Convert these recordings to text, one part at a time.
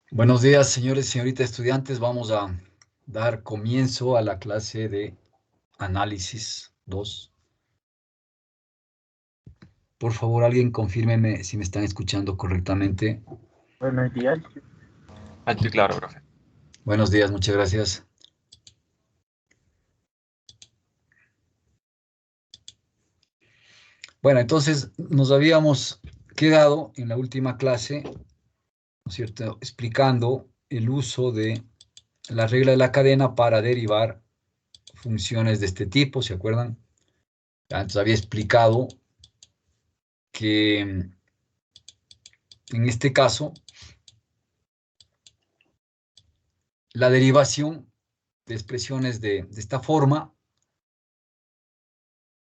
Buenos días, señores y señoritas estudiantes. Vamos a dar comienzo a la clase de análisis 2. Por favor, alguien confírmeme si me están escuchando correctamente. Buenos días. Aquí, claro, profe. Buenos días, muchas gracias. Bueno, entonces nos habíamos quedado en la última clase, ¿no es cierto?, explicando el uso de la regla de la cadena para derivar funciones de este tipo, ¿se acuerdan? Antes había explicado que en este caso la derivación de expresiones de esta forma,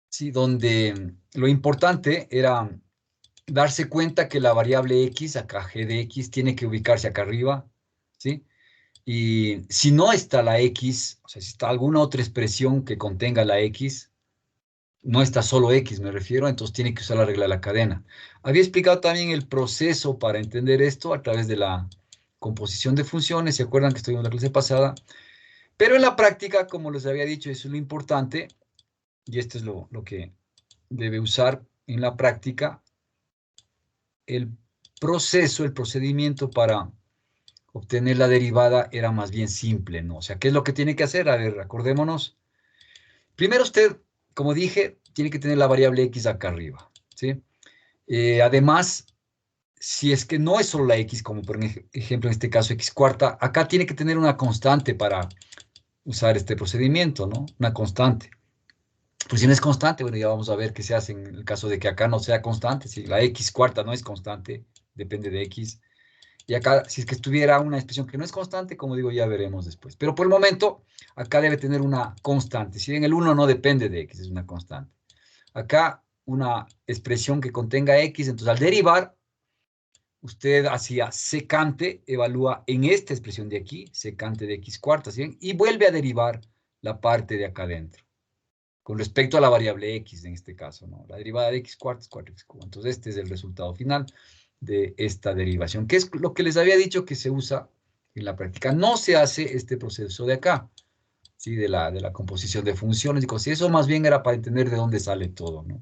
¿sí?, donde lo importante era darse cuenta que la variable x, acá g de x, tiene que ubicarse acá arriba, ¿sí? Y si no está la x, o sea, si está alguna otra expresión que contenga la x, no está solo x, me refiero, entonces tiene que usar la regla de la cadena. Había explicado también el proceso para entender esto a través de la composición de funciones, ¿se acuerdan que estuvimos en la clase pasada? Pero en la práctica, como les había dicho, eso es lo importante, y esto es lo que debe usar en la práctica, el proceso, el procedimiento para obtener la derivada era más bien simple, ¿no? O sea, ¿qué es lo que tiene que hacer? A ver, acordémonos. Primero usted, como dije, tiene que tener la variable x acá arriba, ¿sí? Además, si es que no es solo la x, como por ejemplo en este caso x cuarta, acá tiene que tener una constante para usar este procedimiento, ¿no? Una constante. Pues si no es constante, bueno, ya vamos a ver qué se hace en el caso de que acá no sea constante. Si la x cuarta no es constante, depende de x. Y acá, si es que estuviera una expresión que no es constante, como digo, ya veremos después. Pero por el momento, acá debe tener una constante. Si bien el 1 no depende de x, es una constante. Acá, una expresión que contenga x, entonces al derivar, usted hacía secante, evalúa en esta expresión de aquí, secante de x cuarta, ¿sí? Y vuelve a derivar la parte de acá adentro con respecto a la variable x en este caso, ¿no? La derivada de x cuarto es 4x cubo. Entonces, este es el resultado final de esta derivación, que es lo que les había dicho que se usa en la práctica. No se hace este proceso de acá, ¿sí? De la composición de funciones y cosas. Y eso más bien era para entender de dónde sale todo, ¿no?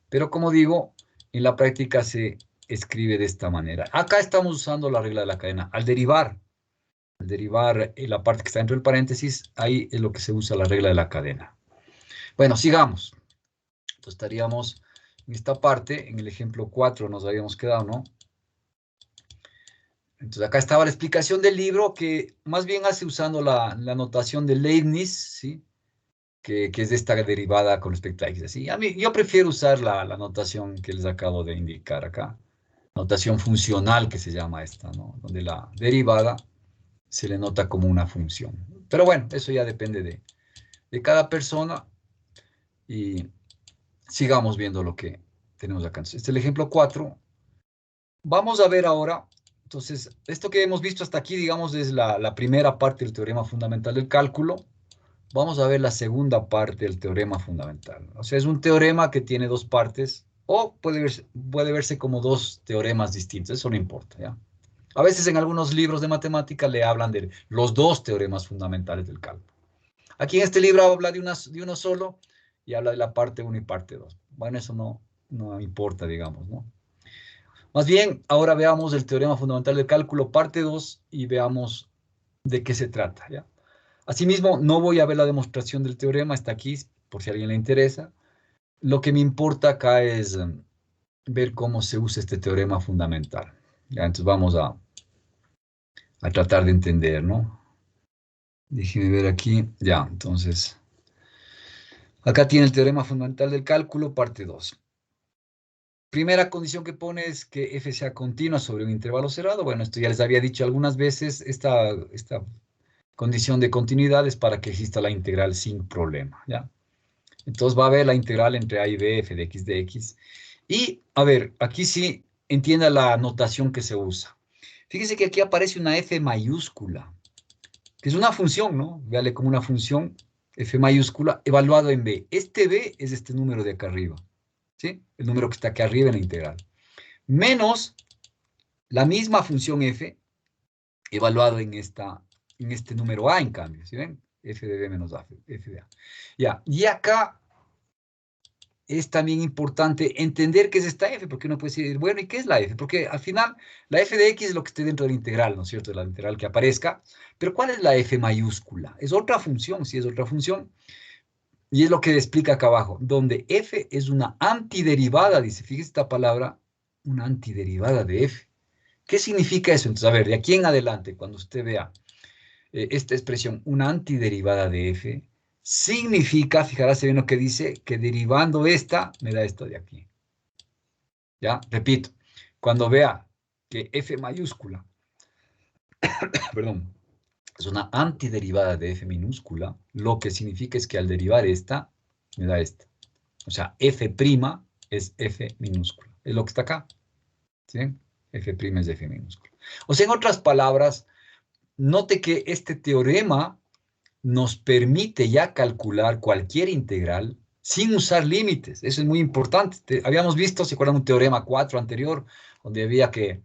Pero como digo, en la práctica se escribe de esta manera. Acá estamos usando la regla de la cadena. Al derivar la parte que está dentro del paréntesis, ahí es lo que se usa la regla de la cadena. Bueno, sigamos. Entonces estaríamos en esta parte, en el ejemplo 4 nos habíamos quedado, ¿no? Entonces acá estaba la explicación del libro que más bien hace usando la notación de Leibniz, ¿sí? Que es de esta derivada con respecto a x. ¿Sí? Yo prefiero usar la notación que les acabo de indicar acá. Notación funcional que se llama esta, ¿no? Donde la derivada se le nota como una función. Pero bueno, eso ya depende de cada persona y sigamos viendo lo que tenemos acá. Entonces, este es el ejemplo 4. Vamos a ver ahora, entonces, esto que hemos visto hasta aquí, digamos, es la primera parte del teorema fundamental del cálculo. Vamos a ver la segunda parte del teorema fundamental. O sea, es un teorema que tiene dos partes, o puede verse como dos teoremas distintos, eso no importa, ¿ya? A veces en algunos libros de matemática le hablan de los dos teoremas fundamentales del cálculo. Aquí en este libro habla de uno solo y habla de la parte 1 y parte 2. Bueno, eso no importa, digamos, ¿no? Más bien, ahora veamos el teorema fundamental del cálculo, parte 2, y veamos de qué se trata, ¿ya? Asimismo, no voy a ver la demostración del teorema, está aquí, por si a alguien le interesa. Lo que me importa acá es ver cómo se usa este teorema fundamental. ¿Ya? Entonces vamos a tratar de entender, ¿no? Déjenme ver aquí. Ya, entonces, acá tiene el teorema fundamental del cálculo, parte 2. Primera condición que pone es que f sea continua sobre un intervalo cerrado. Bueno, esto ya les había dicho algunas veces. Esta condición de continuidad es para que exista la integral sin problema, ¿ya? Entonces va a haber la integral entre a y b, f de x de x. Y, a ver, aquí sí entienda la notación que se usa. Fíjese que aquí aparece una f mayúscula, que es una función, ¿no? Véale como una función f mayúscula evaluado en b. Este b es este número de acá arriba, ¿sí? El número que está aquí arriba en la integral. Menos la misma función f, evaluado en este número A, en cambio, ¿sí ven? F de B menos A, F de A. Ya, y acá es también importante entender qué es esta F, porque uno puede decir, bueno, ¿y qué es la F? Porque al final, la F de X es lo que esté dentro del integral, ¿no es cierto? De la integral que aparezca, pero ¿cuál es la F mayúscula? Es otra función, sí es otra función, y es lo que explica acá abajo, donde F es una antiderivada, dice, fíjese esta palabra, una antiderivada de F. ¿Qué significa eso? Entonces, a ver, de aquí en adelante, cuando usted vea esta expresión, una antiderivada de F, significa, fijarse bien lo que dice, que derivando esta, me da esto de aquí. ¿Ya? Repito, cuando vea que F mayúscula, perdón, es una antiderivada de F minúscula, lo que significa es que al derivar esta, me da esta. O sea, F' es F minúscula. Es lo que está acá. ¿Sí? F' es F minúscula. O sea, en otras palabras, note que este teorema nos permite ya calcular cualquier integral sin usar límites. Eso es muy importante. Habíamos visto, ¿se acuerdan un teorema 4 anterior, donde había que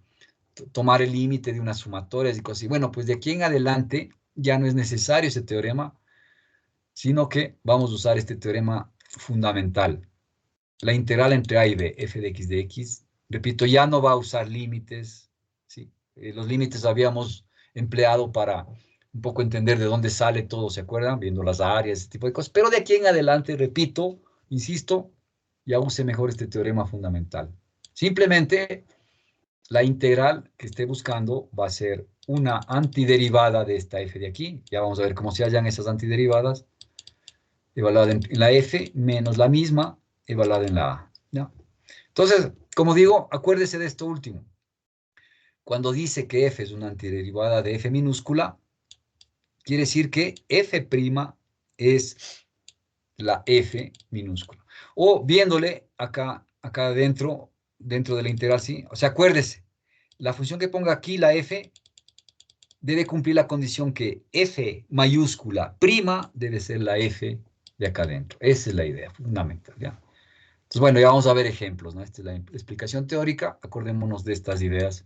tomar el límite de unas sumatorias y cosas así? Bueno, pues de aquí en adelante ya no es necesario ese teorema, sino que vamos a usar este teorema fundamental. La integral entre a y b, f de x, repito, ya no va a usar límites, ¿sí? Los límites habíamos empleado para un poco entender de dónde sale todo, ¿se acuerdan? Viendo las áreas, ese tipo de cosas. Pero de aquí en adelante, repito, insisto, ya use mejor este teorema fundamental. Simplemente la integral que esté buscando va a ser una antiderivada de esta f de aquí. Ya vamos a ver cómo se hallan esas antiderivadas. Evaluada en la f menos la misma evaluada en la a. ¿Ya? Entonces, como digo, acuérdese de esto último. Cuando dice que f es una antiderivada de f minúscula, quiere decir que f' es la f minúscula. O viéndole acá dentro de la integral, ¿sí? O sea, acuérdese, la función que ponga aquí, la f, debe cumplir la condición que f mayúscula prima debe ser la f de acá adentro. Esa es la idea fundamental, ¿ya? Entonces, bueno, ya vamos a ver ejemplos, ¿no? Esta es la explicación teórica, acordémonos de estas ideas.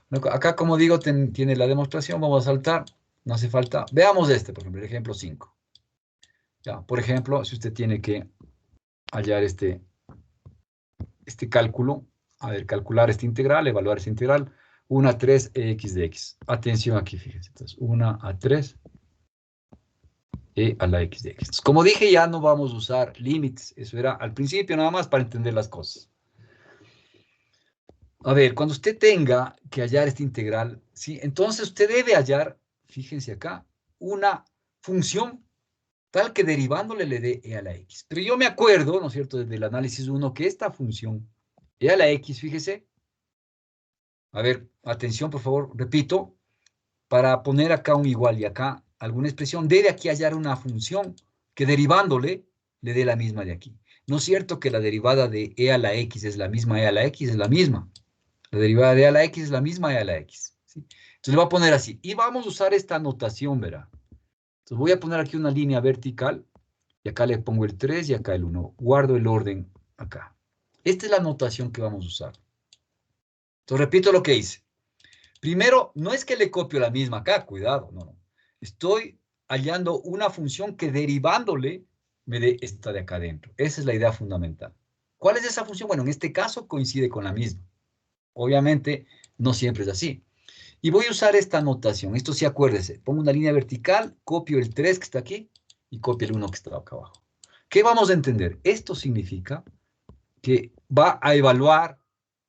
Bueno, acá, como digo, tiene la demostración, vamos a saltar, no hace falta. Veamos este, por ejemplo, el ejemplo 5. Ya, por ejemplo, si usted tiene que hallar este cálculo, a ver, calcular esta integral, evaluar esta integral, 1 a 3 x de x. Atención aquí, fíjense. Entonces, 1 a 3 a la x de x. Entonces, como dije, ya no vamos a usar límites. Eso era al principio nada más para entender las cosas. A ver, cuando usted tenga que hallar esta integral, ¿sí? Entonces usted debe hallar, fíjense acá, una función tal que derivándole le dé e a la x. Pero yo me acuerdo, ¿no es cierto?, desde el análisis 1, que esta función e a la x, fíjese, a ver, atención, por favor, repito, para poner acá un igual y acá alguna expresión, debe aquí hallar una función que derivándole le dé la misma de aquí. ¿No es cierto que la derivada de e a la x es la misma e a la x? Es la misma. La derivada de a la x es la misma e a la x. ¿Sí? Entonces le voy a poner así. Y vamos a usar esta notación, verá. Entonces voy a poner aquí una línea vertical. Y acá le pongo el 3 y acá el 1. Guardo el orden acá. Esta es la notación que vamos a usar. Entonces repito lo que hice. Primero, no es que le copio la misma acá, cuidado, no, no. Estoy hallando una función que derivándole me dé esta de acá adentro. Esa es la idea fundamental. ¿Cuál es esa función? Bueno, en este caso coincide con la misma. Obviamente, no siempre es así. Y voy a usar esta notación. Esto sí, acuérdese. Pongo una línea vertical, copio el 3 que está aquí y copio el 1 que está acá abajo. ¿Qué vamos a entender? Esto significa que va a evaluar,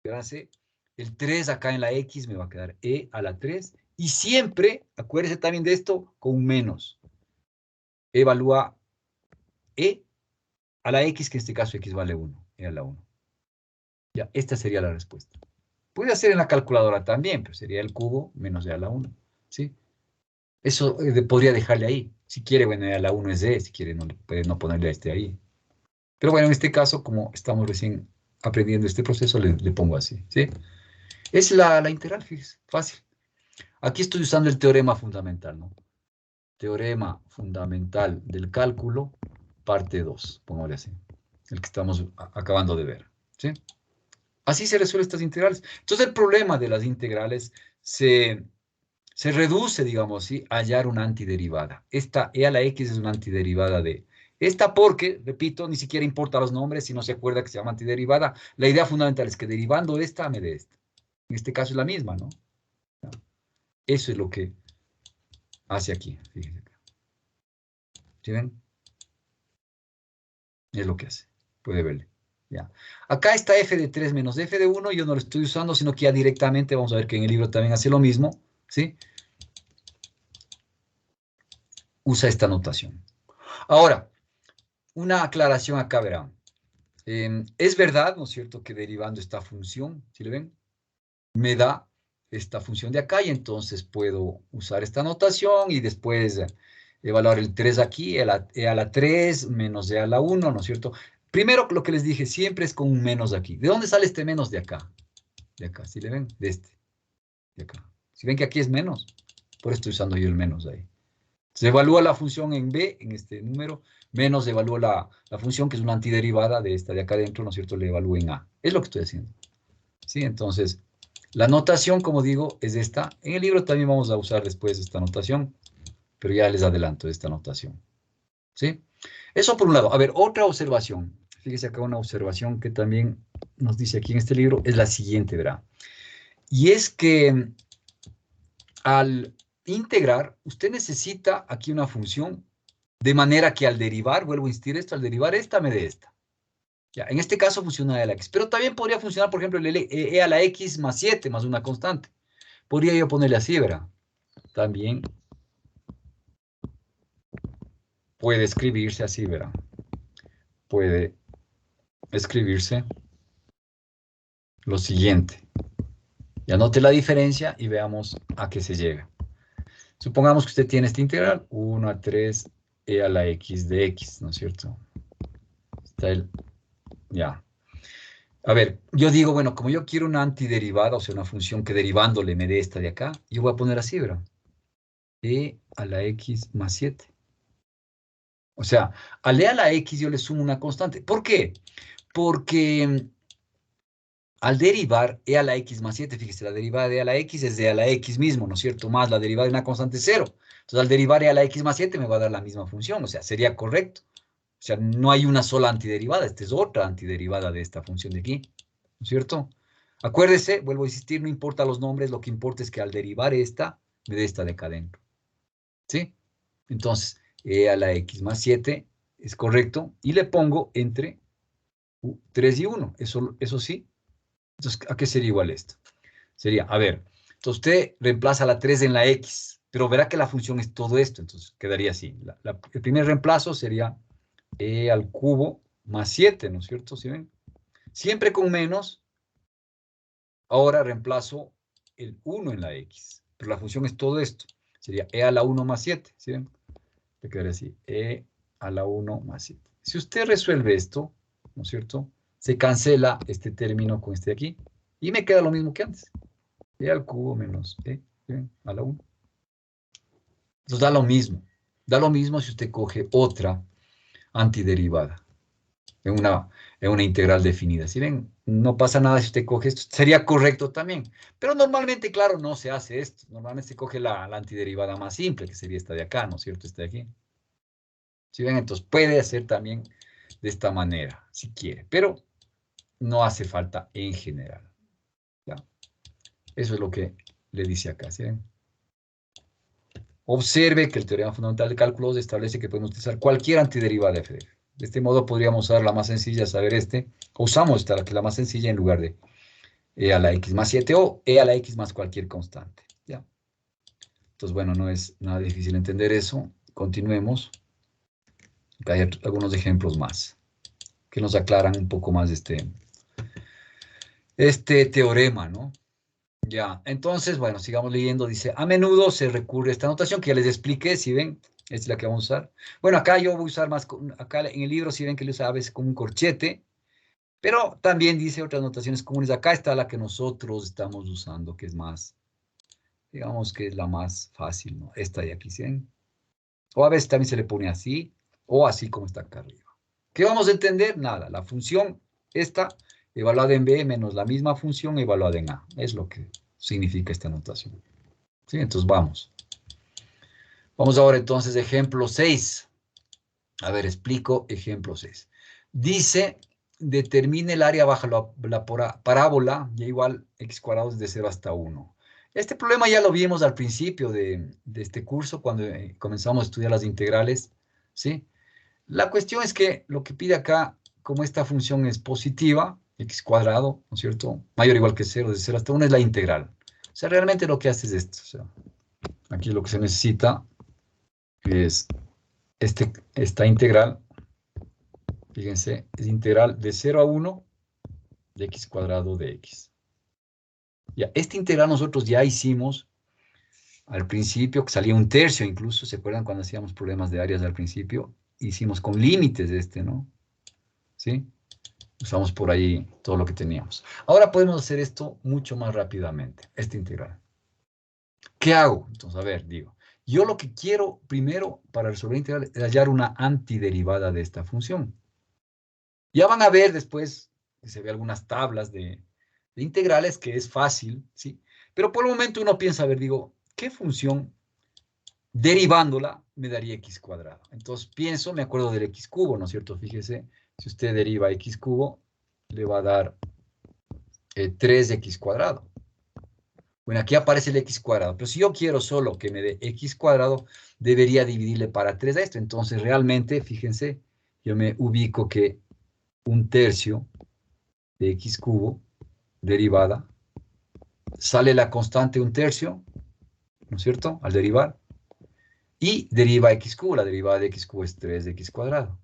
fíjense, el 3 acá en la X me va a quedar E a la 3. Y siempre, acuérdese también de esto, con un menos. Evalúa E a la X, que en este caso X vale 1. E a la 1. Ya, esta sería la respuesta. Puede hacer en la calculadora también, pero sería el cubo menos E a la 1. ¿Sí? Eso podría dejarle ahí. Si quiere, bueno, E a la 1 es E. Si quiere, no, puede no ponerle este ahí. Pero bueno, en este caso, como estamos recién aprendiendo este proceso, le pongo así. ¿Sí? Es la integral, fíjese, fácil. Aquí estoy usando el teorema fundamental, ¿no? Teorema fundamental del cálculo, parte 2, pongámosle así. El que estamos acabando de ver, ¿sí? Así se resuelven estas integrales. Entonces, el problema de las integrales se se reduce, digamos, ¿sí? A hallar una antiderivada. Esta e a la x es una antiderivada de esta porque, repito, ni siquiera importa los nombres si no se acuerda que se llama antiderivada. La idea fundamental es que derivando esta me dé esta. En este caso es la misma, ¿no? Eso es lo que hace aquí. Fíjense acá. ¿Sí ven? Es lo que hace. Puede verle. Ya. Acá está f de 3 menos f de 1. Yo no lo estoy usando, sino que ya directamente, vamos a ver que en el libro también hace lo mismo. ¿Sí? Usa esta notación. Ahora, una aclaración acá, verán. Es verdad, ¿no es cierto?, que derivando esta función, ¿sí le ven? Me da esta función de acá y entonces puedo usar esta notación y después evaluar el 3 aquí, e a la 3 menos e a la 1, ¿no es cierto? Primero, lo que les dije, siempre es con un menos aquí. ¿De dónde sale este menos? De acá. De acá, ¿sí le ven? De este. De acá. ¿Sí ven que aquí es menos? Por eso estoy usando yo el menos ahí. Se evalúa la función en B, en este número, menos evalúo la función que es una antiderivada de esta de acá adentro, ¿no es cierto? Le evalúo en A. Es lo que estoy haciendo. ¿Sí? Entonces, la notación, como digo, es esta. En el libro también vamos a usar después esta notación, pero ya les adelanto esta notación. ¿Sí? Eso por un lado. A ver, otra observación. Fíjese acá una observación que también nos dice aquí en este libro, es la siguiente, verá. Y es que al integrar, usted necesita aquí una función, de manera que al derivar, vuelvo a insistir esto, al derivar esta me dé esta. Ya, en este caso funciona e a la x, pero también podría funcionar, por ejemplo, el e a la x más 7 más una constante. Podría yo ponerle así, ¿verdad? También puede escribirse así, ¿verdad? Puede escribirse lo siguiente. Y anote la diferencia y veamos a qué se llega. Supongamos que usted tiene esta integral, 1 a 3 e a la x de x, ¿no es cierto? Está el... Ya. A ver, yo digo, bueno, como yo quiero una antiderivada, o sea, una función que derivándole me dé esta de acá, yo voy a poner así, ¿verdad? E a la x más 7. O sea, al e a la x yo le sumo una constante. ¿Por qué? Porque al derivar e a la x más 7, fíjese, la derivada de e a la x es de e a la x mismo, ¿no es cierto? Más la derivada de una constante 0. Entonces, al derivar e a la x más 7 me va a dar la misma función, o sea, sería correcto. O sea, no hay una sola antiderivada, esta es otra antiderivada de esta función de aquí, ¿no es cierto? Acuérdese, vuelvo a insistir, no importa los nombres, lo que importa es que al derivar esta, me dé esta de acá adentro. ¿Sí? Entonces, e a la x más 7 es correcto, y le pongo entre 3 y 1, eso sí. Entonces, ¿a qué sería igual esto? Sería, a ver, entonces usted reemplaza la 3 en la x, pero verá que la función es todo esto, entonces quedaría así. El primer reemplazo sería e al cubo más 7, ¿no es cierto? ¿Sí ven? Siempre con menos, ahora reemplazo el 1 en la x, pero la función es todo esto. Sería e a la 1 más 7, ¿sí ven? Le quedaría así, e a la 1 más 7. Si usted resuelve esto, ¿no es cierto? Se cancela este término con este de aquí, y me queda lo mismo que antes. E al cubo menos e, ¿sí ven? A la 1. Entonces da lo mismo. Da lo mismo si usted coge otra antiderivada en una integral definida. Si ven, no pasa nada si usted coge esto. Sería correcto también. Pero normalmente, claro, no se hace esto. Normalmente se coge la antiderivada más simple, que sería esta de acá, ¿no es cierto? Esta de aquí. Si ven, entonces puede hacer también de esta manera, si quiere. Pero no hace falta en general. ¿Ya? Eso es lo que le dice acá. ¿Sí ven? Observe que el teorema fundamental de cálculos establece que podemos utilizar cualquier antiderivada de f de f. De este modo podríamos usar la más sencilla, saber o usamos esta, que es la más sencilla en lugar de e a la x más 7 o e a la x más cualquier constante. ¿Ya? Entonces, bueno, no es nada difícil entender eso. Continuemos. Acá hay algunos ejemplos más que nos aclaran un poco más este teorema, ¿no? Ya, entonces, bueno, sigamos leyendo. Dice, a menudo se recurre a esta notación que ya les expliqué, si ven, esta es la que vamos a usar. Bueno, acá yo voy a usar más, acá en el libro si ven que lo usa a veces como un corchete, pero también dice otras notaciones comunes. Acá está la que nosotros estamos usando, que es más, digamos que es la más fácil, ¿no? Esta de aquí, ¿sí ven? O a veces también se le pone así, o así como está acá arriba. ¿Qué vamos a entender? Nada, la función esta evaluada en B menos la misma función evaluada en A. Es lo que significa esta notación. ¿Sí? Entonces vamos. Vamos ahora entonces ejemplo 6. A ver, explico ejemplo 6. Dice, determine el área bajo la parábola y igual x cuadrado desde 0 hasta 1. Este problema ya lo vimos al principio de este curso, cuando comenzamos a estudiar las integrales, ¿sí? La cuestión es que lo que pide acá, como esta función es positiva, x cuadrado, ¿no es cierto? Mayor o igual que 0, desde 0 hasta 1 es la integral. O sea, realmente lo que hace es esto. O sea, aquí lo que se necesita es esta integral. Fíjense, es integral de 0 a 1 de x cuadrado de x. Ya, esta integral nosotros ya hicimos al principio, que salía un tercio incluso, ¿se acuerdan cuando hacíamos problemas de áreas al principio? Hicimos con límites ¿no? ¿Sí? Usamos por ahí todo lo que teníamos. Ahora podemos hacer esto mucho más rápidamente, esta integral. ¿Qué hago? Entonces, a ver, digo, yo lo que quiero primero para resolver integral es hallar una antiderivada de esta función. Ya van a ver después, que se ve algunas tablas de integrales, que es fácil, ¿sí? Pero por el momento uno piensa, a ver, digo, ¿qué función derivándola me daría x cuadrado? Entonces pienso, me acuerdo del x cubo, ¿no es cierto? Fíjese, si usted deriva x cubo, le va a dar 3x cuadrado. Bueno, aquí aparece el x cuadrado, pero si yo quiero solo que me dé x cuadrado, debería dividirle para 3 a esto. Entonces realmente, fíjense, yo me ubico que un tercio de x cubo derivada, sale la constante un tercio, ¿no es cierto? Al derivar, y deriva x cubo, la derivada de x cubo es 3x cuadrado.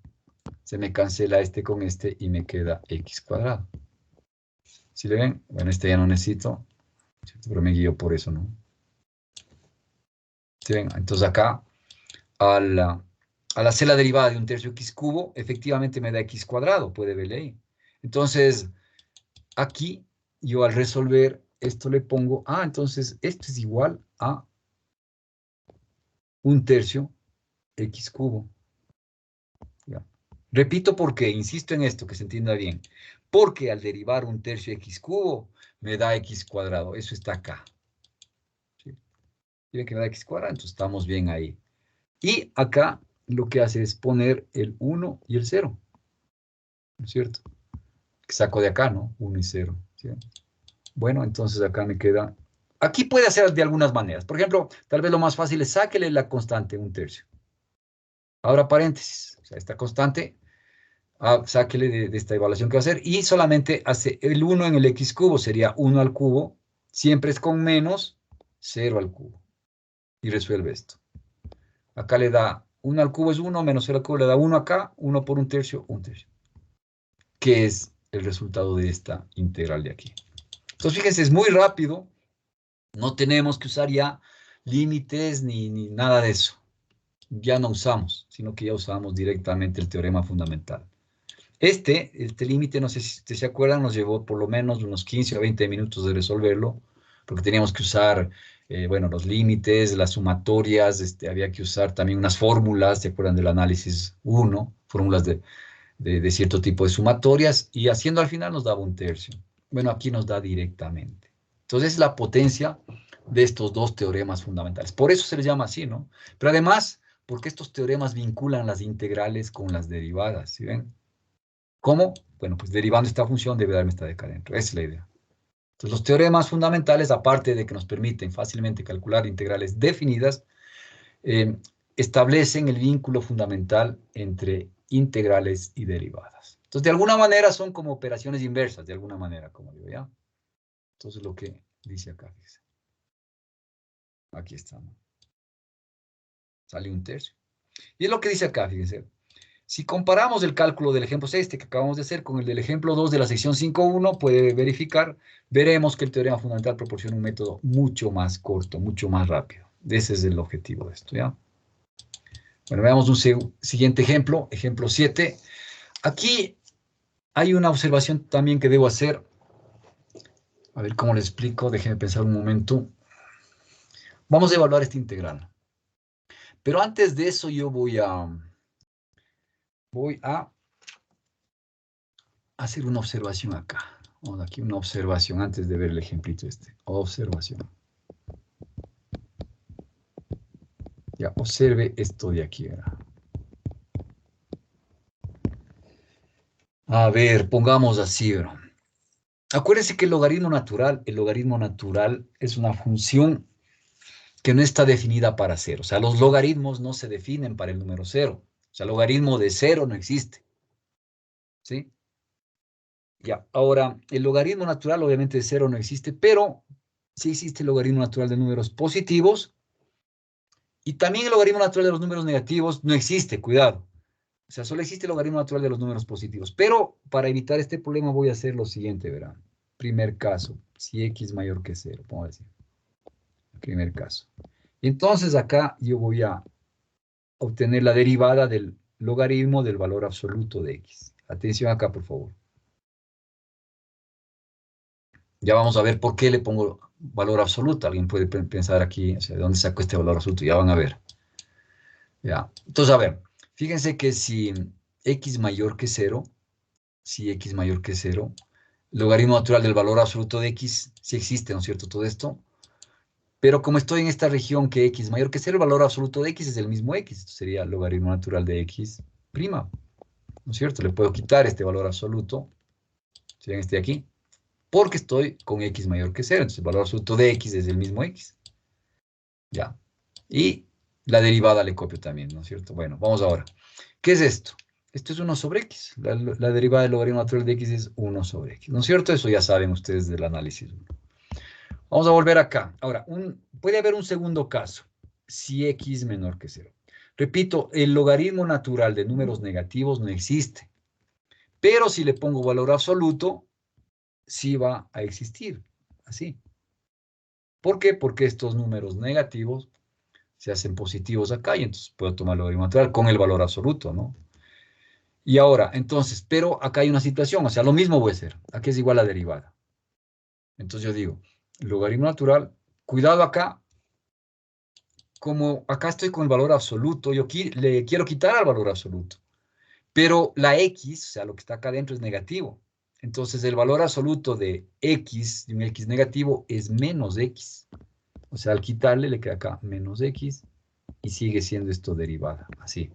Se me cancela este con este y me queda x cuadrado. ¿Sí le ven? Bueno, este ya no necesito, ¿cierto? Pero me guío por eso, ¿no? ¿Sí ven? Entonces acá, al hacer la derivada de un tercio x cubo, efectivamente me da x cuadrado, puede verle ahí. Entonces, aquí, yo al resolver esto le pongo, entonces esto es igual a un tercio x cubo. ¿Ya? Repito porque, insisto en esto, que se entienda bien. Porque al derivar un tercio x cubo, me da x cuadrado. Eso está acá. ¿Sí? ¿Ven que me da x cuadrado? Entonces estamos bien ahí. Y acá lo que hace es poner el 1 y el 0. ¿No es cierto? Que saco de acá, ¿no? 1 y 0. ¿Sí? Bueno, entonces acá me queda... Aquí puede hacer de algunas maneras. Por ejemplo, tal vez lo más fácil es sáquele la constante, un tercio. Ahora paréntesis. O sea, esta constante, sáquele de esta evaluación que va a hacer y solamente hace el 1 en el x cubo, sería 1 al cubo. Siempre es con menos 0 al cubo. Y resuelve esto. Acá le da 1 al cubo es 1, menos 0 al cubo le da 1 acá, 1 por un tercio, que es el resultado de esta integral de aquí. Entonces, fíjense, es muy rápido. No tenemos que usar ya límites ni nada de eso. Ya no usamos, sino que ya usamos directamente el teorema fundamental. Este límite, no sé si ustedes se acuerdan, nos llevó por lo menos unos 15 o 20 minutos de resolverlo, porque teníamos que usar, bueno, los límites, las sumatorias, había que usar también unas fórmulas, ¿se acuerdan del análisis 1? Fórmulas de cierto tipo de sumatorias, y haciendo al final nos daba un tercio. Bueno, aquí nos da directamente. Entonces es la potencia de estos dos teoremas fundamentales. Por eso se les llama así, ¿no? Pero además, porque estos teoremas vinculan las integrales con las derivadas, ¿sí ven? ¿Cómo? Bueno, pues derivando esta función debe darme esta de acá adentro. Esa es la idea. Entonces, los teoremas fundamentales, aparte de que nos permiten fácilmente calcular integrales definidas, establecen el vínculo fundamental entre integrales y derivadas. Entonces, de alguna manera son como operaciones inversas, de alguna manera, como digo, ¿ya? Entonces, lo que dice acá, fíjense. Aquí está, ¿no? Sale un tercio. Y es lo que dice acá, fíjense. Si comparamos el cálculo del ejemplo 6, que acabamos de hacer, con el del ejemplo 2 de la sección 5.1, puede verificar, veremos que el teorema fundamental proporciona un método mucho más corto, mucho más rápido. Ese es el objetivo de esto, ¿ya? Bueno, veamos un siguiente ejemplo, ejemplo 7. Aquí hay una observación también que debo hacer. A ver cómo le explico, déjenme pensar un momento. Vamos a evaluar esta integral. Pero antes de eso yo voy a hacer una observación acá. Vamos aquí una observación antes de ver el ejemplito este. Observación. Ya, observe esto de aquí, ¿verdad? A ver, pongamos así, ¿verdad? Acuérdense que el logaritmo natural es una función que no está definida para cero. O sea, los logaritmos no se definen para el número cero. O sea, el logaritmo de cero no existe. ¿Sí? Ya, ahora, el logaritmo natural obviamente de cero no existe, pero sí existe el logaritmo natural de números positivos y también el logaritmo natural de los números negativos no existe, cuidado. O sea, solo existe el logaritmo natural de los números positivos. Pero para evitar este problema voy a hacer lo siguiente, verán. Primer caso, si x mayor que cero, vamos a decir. Primer caso. Entonces acá yo voy a obtener la derivada del logaritmo del valor absoluto de x. Atención acá, por favor. Ya vamos a ver por qué le pongo valor absoluto. Alguien puede pensar aquí, o sea, ¿de dónde saco este valor absoluto? Ya van a ver. Ya. Entonces, a ver, fíjense que si x mayor que cero, si x mayor que cero, logaritmo natural del valor absoluto de x, sí existe, ¿no es cierto? Todo esto. Pero como estoy en esta región que x mayor que cero, el valor absoluto de x es el mismo x. Esto sería logaritmo natural de x prima, ¿no es cierto? Le puedo quitar este valor absoluto, sería este de aquí, porque estoy con x mayor que cero. Entonces el valor absoluto de x es el mismo x. Ya. Y la derivada le copio también, ¿no es cierto? Bueno, vamos ahora. ¿Qué es esto? Esto es 1 sobre x. La derivada del logaritmo natural de x es 1 sobre x. ¿No es cierto? Eso ya saben ustedes del análisis. Vamos a volver acá. Ahora, puede haber un segundo caso. Si x menor que cero. Repito, el logaritmo natural de números negativos no existe. Pero si le pongo valor absoluto, sí va a existir. Así. ¿Por qué? Porque estos números negativos se hacen positivos acá y entonces puedo tomar el logaritmo natural con el valor absoluto, ¿no? Y ahora, entonces, pero acá hay una situación, o sea, lo mismo voy a hacer. Aquí es igual a la derivada. Entonces yo digo, logaritmo natural, cuidado acá, como acá estoy con el valor absoluto, yo le quiero quitar al valor absoluto. Pero la x, o sea, lo que está acá adentro es negativo. Entonces el valor absoluto de x, de un x negativo, es menos x. O sea, al quitarle le queda acá menos x y sigue siendo esto derivada, así.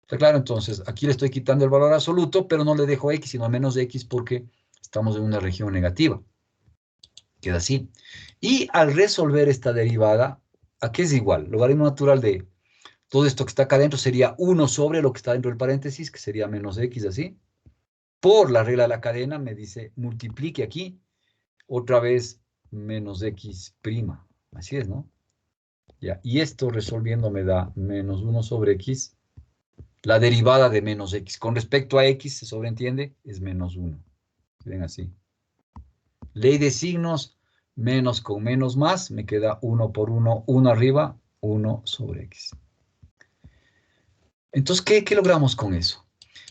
Está claro, entonces aquí le estoy quitando el valor absoluto, pero no le dejo x, sino menos x porque estamos en una región negativa. Queda así. Y al resolver esta derivada, ¿a qué es igual? Logaritmo natural de todo esto que está acá adentro sería 1 sobre lo que está dentro del paréntesis, que sería menos x, así. Por la regla de la cadena me dice multiplique aquí, otra vez menos x prima. Así es, ¿no? Ya. Y esto resolviendo me da menos 1 sobre x. La derivada de menos x con respecto a x, se sobreentiende, es menos 1. Ven así. Ley de signos, menos con menos más, me queda 1 por 1, 1 arriba, 1 sobre x. Entonces, ¿qué logramos con eso?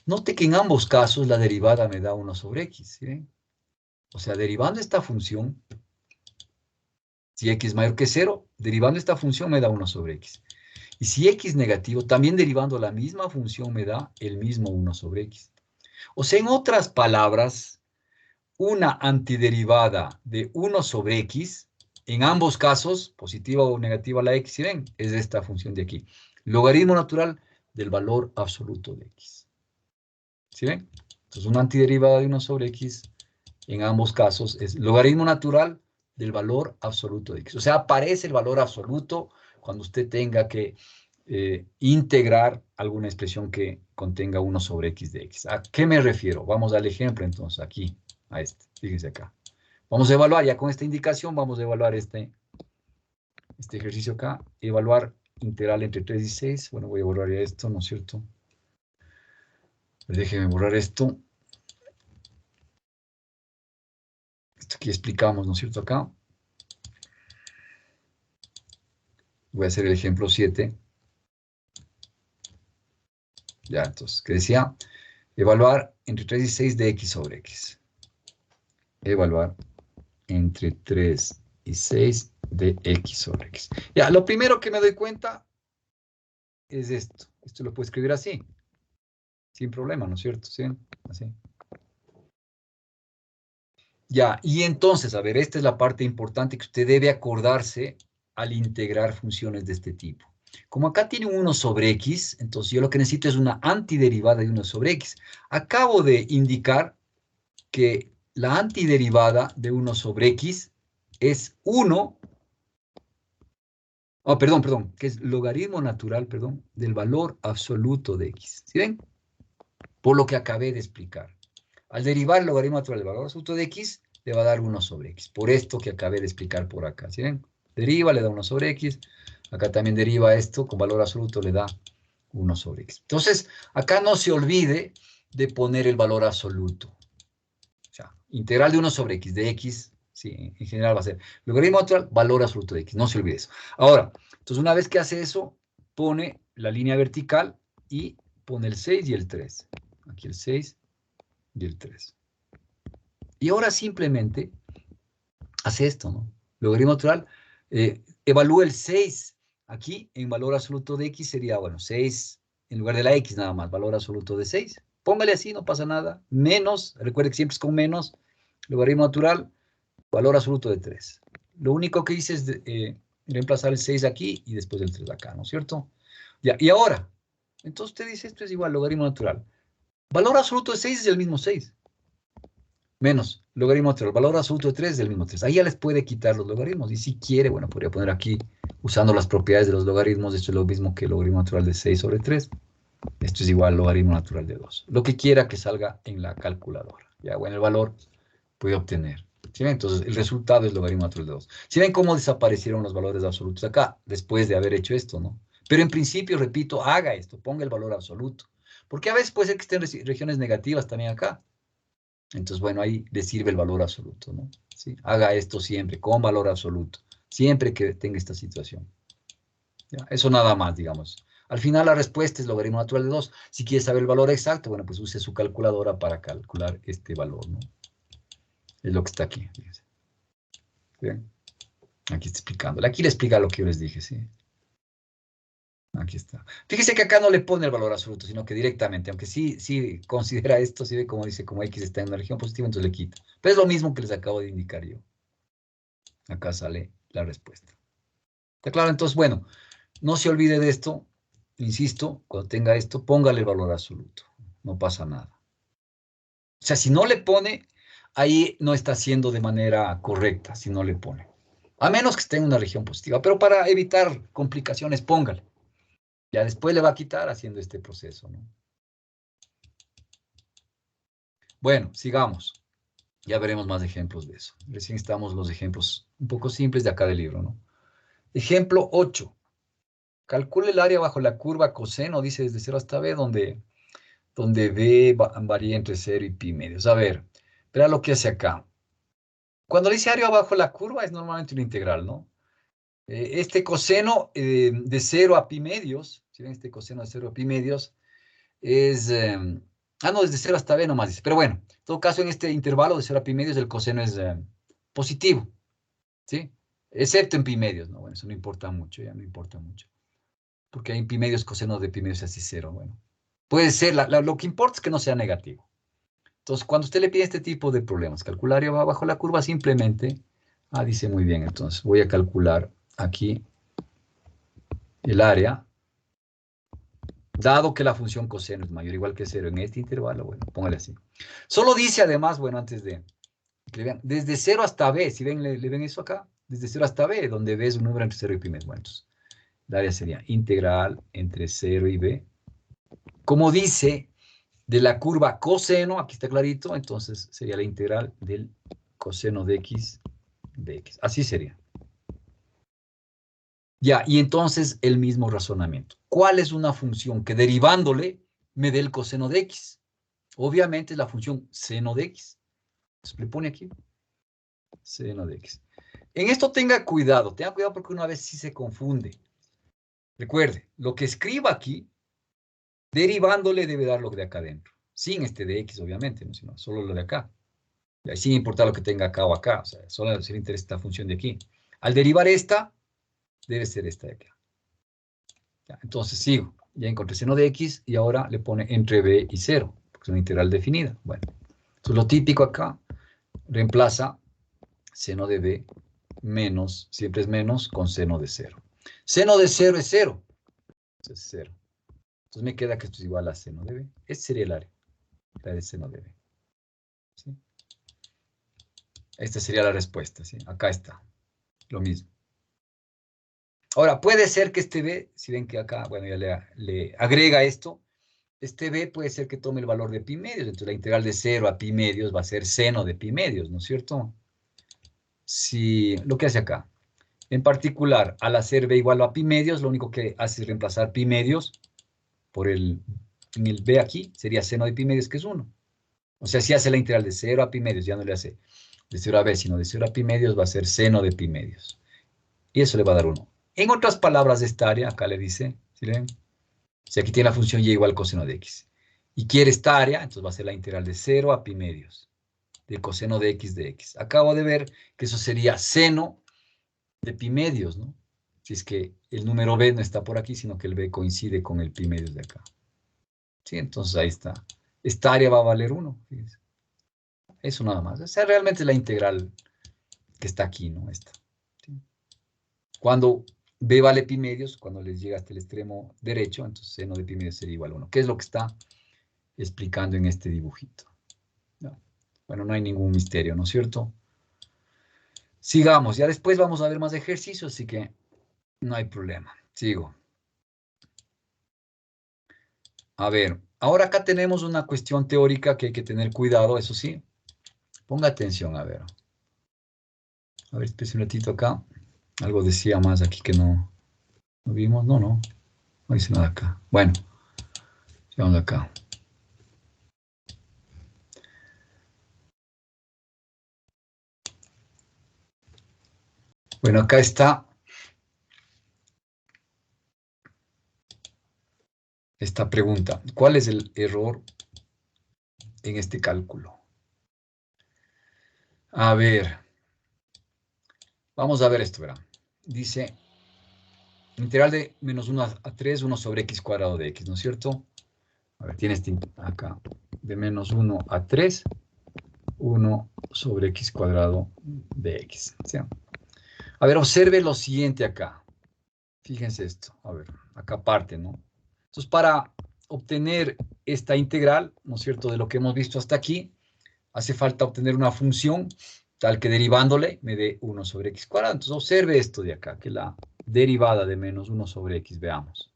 Note que en ambos casos la derivada me da 1 sobre x. ¿Sí ven? O sea, derivando esta función, si x es mayor que 0, derivando esta función me da 1 sobre x. Y si x negativo, también derivando la misma función me da el mismo 1 sobre x. O sea, en otras palabras, una antiderivada de 1 sobre x, en ambos casos, positiva o negativa la x, ¿sí ven? Es esta función de aquí. Logaritmo natural del valor absoluto de x. ¿Sí ven? Entonces, una antiderivada de 1 sobre x, en ambos casos, es logaritmo natural del valor absoluto de x. O sea, aparece el valor absoluto cuando usted tenga que integrar alguna expresión que contenga 1 sobre x de x. ¿A qué me refiero? Vamos al ejemplo entonces, aquí, a este. Fíjense acá. Vamos a evaluar, ya con esta indicación, vamos a evaluar este ejercicio acá. Evaluar integral entre 3 y 6. Bueno, voy a borrar ya esto, ¿no es cierto? Déjenme borrar esto. Esto aquí explicamos, ¿no es cierto? Acá. Voy a hacer el ejemplo 7. Ya, entonces, ¿qué decía? Evaluar entre 3 y 6 de x sobre x. Evaluar entre 3 y 6 de x sobre x. Ya, lo primero que me doy cuenta es esto. Esto lo puedo escribir así. Sin problema, ¿no es cierto? ¿Sí? Así. Ya, y entonces, a ver, esta es la parte importante que usted debe acordarse al integrar funciones de este tipo. Como acá tiene un 1 sobre x, entonces yo lo que necesito es una antiderivada de 1 sobre x. Acabo de indicar que la antiderivada de 1 sobre x es 1, perdón, que es logaritmo natural, perdón, del valor absoluto de x. ¿Sí ven? Por lo que acabé de explicar. Al derivar el logaritmo natural del valor absoluto de x, le va a dar 1 sobre x. Por esto que acabé de explicar por acá. ¿Sí ven? Deriva, le da 1 sobre x. Acá también deriva esto, con valor absoluto le da 1 sobre x. Entonces, acá no se olvide de poner el valor absoluto. O sea, integral de 1 sobre x, de x, sí, en general va a ser logaritmo natural, valor absoluto de x. No se olvide eso. Ahora, entonces una vez que hace eso, pone la línea vertical y pone el 6 y el 3. Aquí el 6 y el 3. Y ahora simplemente hace esto, ¿no? Logaritmo natural, evalúa el 6 aquí en valor absoluto de x sería, bueno, 6 en lugar de la x nada más, valor absoluto de 6. Póngale así, no pasa nada. Menos, recuerde que siempre es con menos, logaritmo natural, valor absoluto de 3. Lo único que hice es reemplazar el 6 aquí y después el 3 acá, ¿no es cierto? Ya, y ahora, entonces usted dice esto es igual, logaritmo natural. Valor absoluto de 6 es el mismo 6. Menos logaritmo natural. Valor absoluto de 3 es el mismo 3. Ahí ya les puede quitar los logaritmos. Y si quiere, bueno, podría poner aquí, usando las propiedades de los logaritmos, esto es lo mismo que el logaritmo natural de 6 sobre 3. Esto es igual al logaritmo natural de 2. Lo que quiera que salga en la calculadora. Ya, bueno, el valor puede obtener. ¿Sí ven? Entonces, el resultado es logaritmo natural de 2. ¿Sí ven cómo desaparecieron los valores absolutos acá, después de haber hecho esto, no? Pero en principio, repito, haga esto, ponga el valor absoluto. Porque a veces puede ser que estén regiones negativas también acá. Entonces, bueno, ahí le sirve el valor absoluto, ¿no? ¿Sí? Haga esto siempre, con valor absoluto, siempre que tenga esta situación. ¿Ya? Eso nada más, digamos. Al final la respuesta es logaritmo natural de 2. Si quiere saber el valor exacto, bueno, pues use su calculadora para calcular este valor, ¿no? Es lo que está aquí, fíjense. ¿Bien? Aquí está explicándole. Aquí le explica lo que yo les dije, ¿sí? Aquí está. Fíjese que acá no le pone el valor absoluto, sino que directamente, aunque sí considera esto, sí ve como dice, como X está en una región positiva, entonces le quita. Pero es lo mismo que les acabo de indicar yo. Acá sale la respuesta. ¿Está claro? Entonces, bueno, no se olvide de esto. Insisto, cuando tenga esto, póngale el valor absoluto. No pasa nada. O sea, si no le pone, ahí no está haciendo de manera correcta, si no le pone. A menos que esté en una región positiva. Pero para evitar complicaciones, póngale. Ya después le va a quitar haciendo este proceso, ¿no? Bueno, sigamos. Ya veremos más ejemplos de eso. Recién estamos los ejemplos un poco simples de acá del libro, ¿no? Ejemplo 8. Calcule el área bajo la curva coseno, dice desde 0 hasta B, donde B varía entre 0 y pi medios. A ver, verá lo que hace acá. Cuando dice área bajo la curva es normalmente una integral, ¿no? Este coseno de 0 a pi medios, si ven este coseno de 0 a pi medios, es... no, desde 0 hasta B nomás dice. Pero bueno, en todo caso, en este intervalo de 0 a pi medios, el coseno es positivo, ¿sí? Excepto en pi medios, ¿no? Bueno, eso no importa mucho, ya no importa mucho. Porque en pi medios, coseno de pi medios es así 0, bueno. Puede ser, lo que importa es que no sea negativo. Entonces, cuando usted le pide este tipo de problemas, calcular área bajo la curva, simplemente, dice muy bien, entonces, voy a calcular aquí el área, dado que la función coseno es mayor o igual que 0 en este intervalo, bueno, póngale así. Solo dice además, bueno, antes de que le vean, desde 0 hasta B, si ven, le ven eso acá, desde 0 hasta B, donde B es un número entre 0 y pi medios. Bueno, entonces, el área sería integral entre 0 y B. Como dice, de la curva coseno, aquí está clarito, entonces sería la integral del coseno de x de x. Así sería. Ya, y entonces el mismo razonamiento. ¿Cuál es una función que derivándole me dé el coseno de x? Obviamente es la función seno de x. Entonces le pone aquí seno de x. En esto tenga cuidado porque una vez sí se confunde. Recuerde, lo que escriba aquí, derivándole debe dar lo de acá adentro. Sin este de x, obviamente, ¿no? Sino solo lo de acá. Y sin importar lo que tenga acá o acá. O sea, solo se le interesa esta función de aquí. Al derivar esta, debe ser esta de acá. Ya, entonces sigo. Ya encontré seno de x y ahora le pone entre b y 0, porque es una integral definida. Bueno, entonces lo típico acá, reemplaza seno de b menos, siempre es menos, con seno de 0. Seno de 0 es 0. Entonces, 0. Entonces me queda que esto es igual a seno de b. Este sería el área. La de seno de b. ¿Sí? Esta sería la respuesta, ¿sí? Acá está. Lo mismo. Ahora, puede ser que este b, si ven que acá, bueno, ya le agrega esto, este b puede ser que tome el valor de pi medios. Entonces la integral de 0 a pi medios va a ser seno de pi medios, ¿no es cierto? Si lo que hace acá. En particular, al hacer b igual a pi medios, lo único que hace es reemplazar pi medios por en el b aquí, sería seno de pi medios, que es 1. O sea, si hace la integral de 0 a pi medios, ya no le hace de 0 a b, sino de 0 a pi medios, va a ser seno de pi medios. Y eso le va a dar 1. En otras palabras de esta área, acá le dice, ¿sí ven? Si aquí tiene la función y igual coseno de x. Y quiere esta área, entonces va a ser la integral de 0 a pi medios de coseno de x. Acabo de ver que eso sería seno de pi medios, ¿no? Si es que el número b no está por aquí, sino que el b coincide con el pi medios de acá. Sí, entonces ahí está. Esta área va a valer 1. Fíjense. Eso nada más. O sea, realmente la integral que está aquí, ¿no? Esta. ¿Sí? Cuando b vale pi medios, cuando les llega hasta el extremo derecho, entonces seno de pi medios sería igual a 1. ¿Qué es lo que está explicando en este dibujito? No. Bueno, no hay ningún misterio, ¿no es cierto? Sigamos. Ya después vamos a ver más ejercicios, así que no hay problema. Sigo. A ver, ahora acá tenemos una cuestión teórica que hay que tener cuidado, eso sí. Ponga atención, a ver. A ver, espérense un ratito acá. Algo decía más aquí que no vimos. No dice nada acá. Bueno, vamos acá. Bueno, acá está esta pregunta. ¿Cuál es el error en este cálculo? A ver, vamos a ver esto, verán. Dice, integral de menos 1 a 3, 1 sobre x cuadrado de x, ¿no es cierto? A ver, tiene este acá, de menos 1 a 3, 1 sobre x cuadrado de x. ¿Sí? A ver, observe lo siguiente acá. Fíjense esto. A ver, acá parte, ¿no? Entonces, para obtener esta integral, ¿no es cierto?, de lo que hemos visto hasta aquí, hace falta obtener una función tal que derivándole me dé 1 sobre x cuadrado. Entonces, observe esto de acá, que la derivada de menos 1 sobre x, veamos.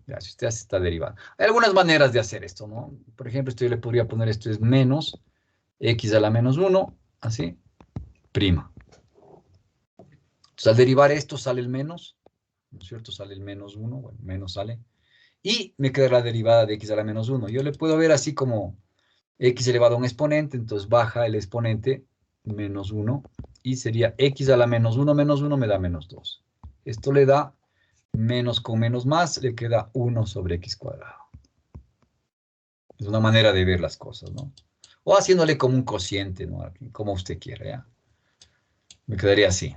Ya, si usted hace esta derivada. Hay algunas maneras de hacer esto, ¿no? Por ejemplo, esto yo le podría poner esto es menos x a la menos 1, así, prima. Entonces, al derivar esto sale el menos, ¿no es cierto? Sale el menos 1, bueno, menos sale. Y me queda la derivada de x a la menos 1. Yo le puedo ver así como x elevado a un exponente, entonces baja el exponente menos 1 y sería x a la menos 1 me da menos 2. Esto le da menos con menos más, le queda 1 sobre x cuadrado. Es una manera de ver las cosas, ¿no? O haciéndole como un cociente, ¿no? Como usted quiera, ¿ya? Me quedaría así.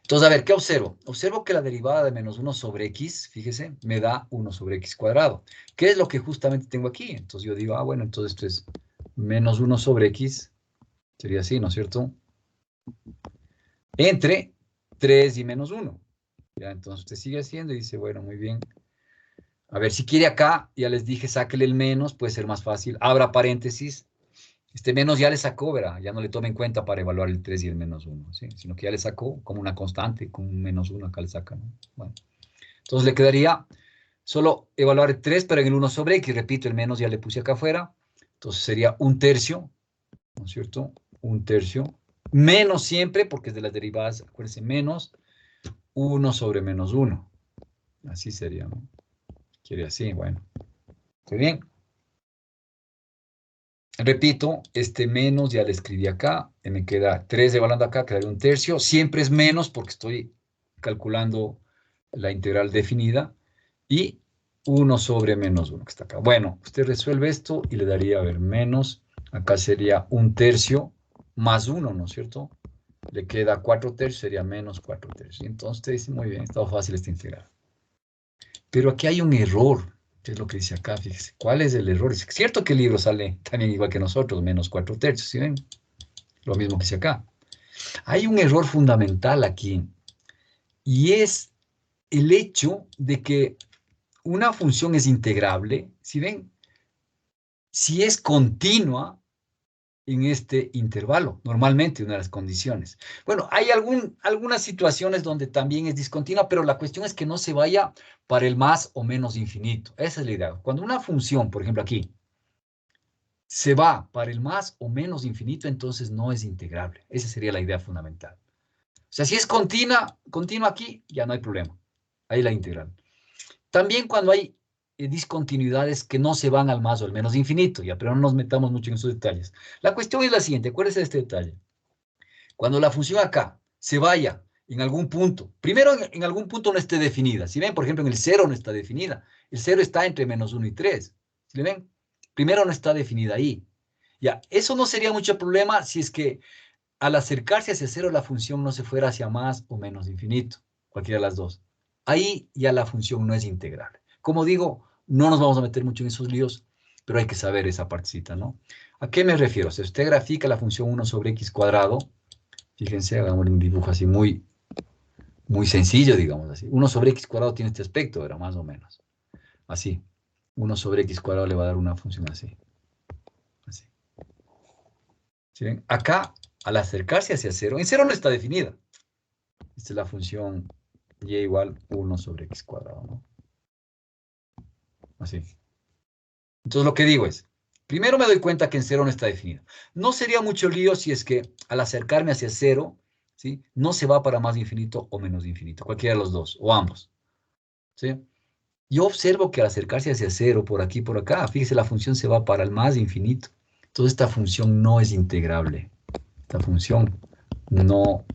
Entonces, a ver, ¿qué observo? Observo que la derivada de menos 1 sobre x, fíjese, me da 1 sobre x cuadrado. ¿Qué es lo que justamente tengo aquí? Entonces yo digo, bueno, entonces esto es menos 1 sobre x, sería así, ¿no es cierto? Entre 3 y menos 1. Ya, entonces usted sigue haciendo y dice, bueno, muy bien. A ver, si quiere acá, ya les dije, sáquele el menos, puede ser más fácil. Abra paréntesis. Este menos ya le sacó, ¿verdad? Ya no le tome en cuenta para evaluar el 3 y el menos 1, ¿sí? Sino que ya le sacó como una constante, con un menos 1 acá le saca, ¿no? Bueno, entonces le quedaría solo evaluar el 3, pero en el 1 sobre x, repito, el menos ya le puse acá afuera. Entonces sería 1/3, ¿no es cierto? 1/3. Menos siempre, porque es de las derivadas, acuérdense, menos 1 sobre menos 1. Así sería, ¿no? Quiere así, bueno. ¿Está bien? Repito, este menos ya le escribí acá, me queda 3 evaluando acá, quedaría 1/3. Siempre es menos porque estoy calculando la integral definida. Y 1 sobre menos 1 que está acá. Bueno, usted resuelve esto y le daría, a ver, menos, acá sería 1/3 más 1, ¿no es cierto? Le queda 4/3, sería menos 4/3. Y entonces usted dice, muy bien, está fácil esta integral. Pero aquí hay un error, que es lo que dice acá, fíjese. ¿Cuál es el error? Es cierto que el libro sale también igual que nosotros, menos 4/3, ¿sí ven? Lo mismo que dice acá. Hay un error fundamental aquí, y es el hecho de que una función es integrable, si ven, si es continua en este intervalo, normalmente una de las condiciones. Bueno, hay algunas situaciones donde también es discontinua, pero la cuestión es que no se vaya para el más o menos infinito. Esa es la idea. Cuando una función, por ejemplo aquí, se va para el más o menos infinito, entonces no es integrable. Esa sería la idea fundamental. O sea, si es continua aquí, ya no hay problema. Ahí la integral. También cuando hay discontinuidades que no se van al más o al menos infinito, ya, pero no nos metamos mucho en esos detalles. La cuestión es la siguiente, acuérdense de este detalle. Cuando la función acá se vaya en algún punto, primero en algún punto no esté definida. Si ven, por ejemplo, en el 0 no está definida. El 0 está entre menos 1 y 3. ¿Sí le ven? Primero no está definida ahí. Ya, eso no sería mucho problema si es que al acercarse hacia 0 la función no se fuera hacia más o menos infinito, cualquiera de las dos. Ahí ya la función no es integrable. Como digo, no nos vamos a meter mucho en esos líos, pero hay que saber esa partecita, ¿no? ¿A qué me refiero? Si usted grafica la función 1 sobre x cuadrado, fíjense, hagamos un dibujo así muy, muy sencillo, digamos así. 1 sobre x cuadrado tiene este aspecto, era más o menos. Así. 1 sobre x cuadrado le va a dar una función así. Así. ¿Sí ven? Acá, al acercarse hacia 0, en 0 no está definida. Esta es la función y igual 1 sobre x cuadrado, ¿no? Así. Entonces lo que digo es, primero me doy cuenta que en 0 no está definida. No sería mucho lío si es que al acercarme hacia 0, ¿sí? No se va para más infinito o menos infinito, cualquiera de los dos, o ambos, ¿sí? Yo observo que al acercarse hacia 0, por aquí, por acá, fíjese, la función se va para el más infinito. Entonces esta función no es integrable. Esta función no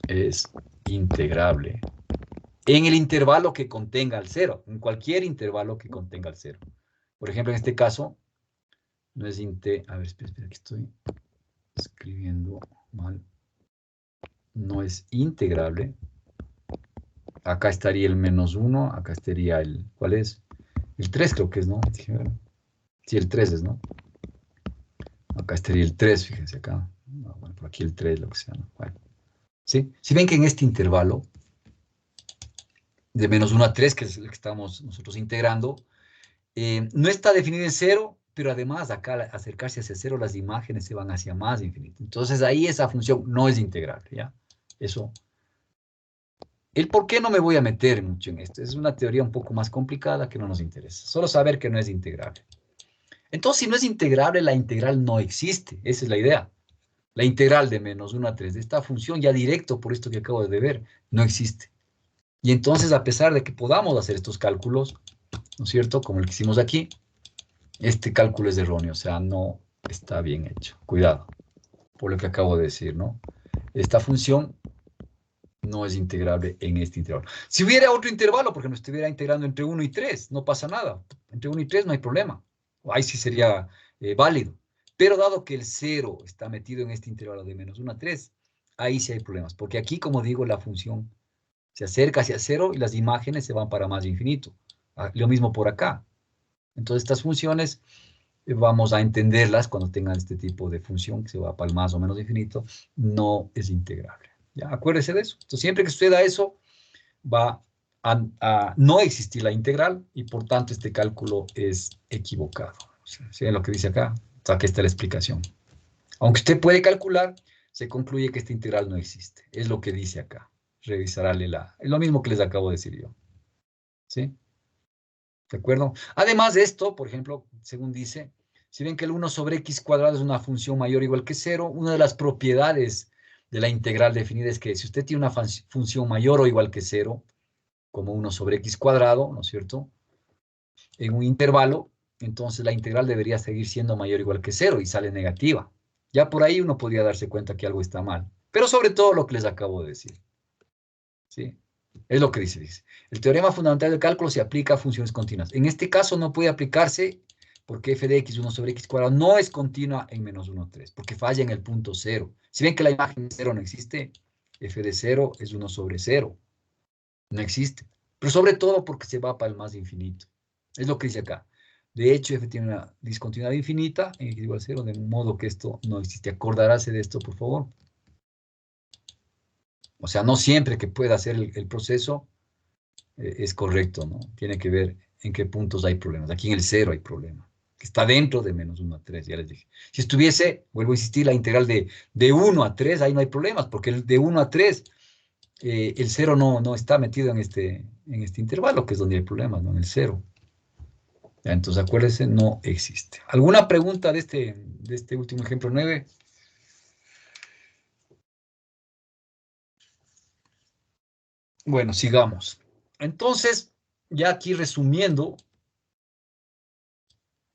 es integrable. En el intervalo que contenga el 0, en cualquier intervalo que contenga el 0. Por ejemplo, en este caso, no es a ver, espera, que estoy escribiendo mal. No es integrable. Acá estaría el menos 1, acá estaría el, ¿cuál es? El 3 creo que es, ¿no? Sí, el 3 es, ¿no? Acá estaría el 3, fíjense acá. No, bueno, por aquí el 3, lo que sea, ¿no? Bueno, ¿sí? Si ven que en este intervalo, de menos 1 a 3, que es el que estamos nosotros integrando, no está definido en 0, pero además acá al acercarse hacia 0 las imágenes se van hacia más infinito. Entonces ahí esa función no es integrable, ¿ya? Eso. El por qué no me voy a meter mucho en esto. Es una teoría un poco más complicada que no nos interesa. Solo saber que no es integrable. Entonces, si no es integrable, la integral no existe. Esa es la idea. La integral de menos 1 a 3 de esta función, ya directo por esto que acabo de ver, no existe. Y entonces, a pesar de que podamos hacer estos cálculos, ¿no es cierto? Como el que hicimos aquí, este cálculo es erróneo, o sea, no está bien hecho. Cuidado, por lo que acabo de decir, ¿no? Esta función no es integrable en este intervalo. Si hubiera otro intervalo, porque me estuviera integrando entre 1 y 3, no pasa nada. Entre 1 y 3 no hay problema. Ahí sí sería válido. Pero dado que el 0 está metido en este intervalo de menos 1 a 3, ahí sí hay problemas. Porque aquí, como digo, la función se acerca hacia 0 y las imágenes se van para más infinito. Lo mismo por acá. Entonces, estas funciones vamos a entenderlas cuando tengan este tipo de función que se va para el más o menos infinito, no es integrable. ¿Ya? Acuérdese de eso. Entonces, siempre que suceda eso, va a no existir la integral y por tanto este cálculo es equivocado. O sea, ¿sí ven lo que dice acá? O sea, aquí está la explicación. Aunque usted puede calcular, se concluye que esta integral no existe. Es lo que dice acá. Revisará es lo mismo que les acabo de decir yo. ¿Sí? ¿De acuerdo? Además de esto, por ejemplo, según dice, si ven que el 1 sobre x cuadrado es una función mayor o igual que 0, una de las propiedades de la integral definida es que si usted tiene una función mayor o igual que 0, como 1 sobre x cuadrado, ¿no es cierto? En un intervalo, entonces la integral debería seguir siendo mayor o igual que 0 y sale negativa. Ya por ahí uno podría darse cuenta que algo está mal. Pero sobre todo lo que les acabo de decir. ¿Sí? Es lo que dice. El teorema fundamental del cálculo se aplica a funciones continuas. En este caso no puede aplicarse porque f de x, 1 sobre x cuadrado, no es continua en menos 1, 3, porque falla en el punto 0. Si ven que la imagen 0 no existe, f de 0 es 1 sobre 0. No existe. Pero sobre todo porque se va para el más infinito. Es lo que dice acá. De hecho, f tiene una discontinuidad infinita en x igual a 0, de modo que esto no existe. Acordaráse de esto, por favor. O sea, no siempre que pueda hacer el proceso es correcto, ¿no? Tiene que ver en qué puntos hay problemas. Aquí en el 0 hay problema, que está dentro de menos 1 a 3, ya les dije. Si estuviese, vuelvo a insistir, la integral de 1 a 3, ahí no hay problemas, porque el de 1 a 3, el 0 no está metido en este intervalo, que es donde hay problemas, ¿no? En el 0. Ya, entonces, acuérdense, no existe. ¿Alguna pregunta de este último ejemplo 9? Bueno, sigamos. Entonces, ya aquí resumiendo,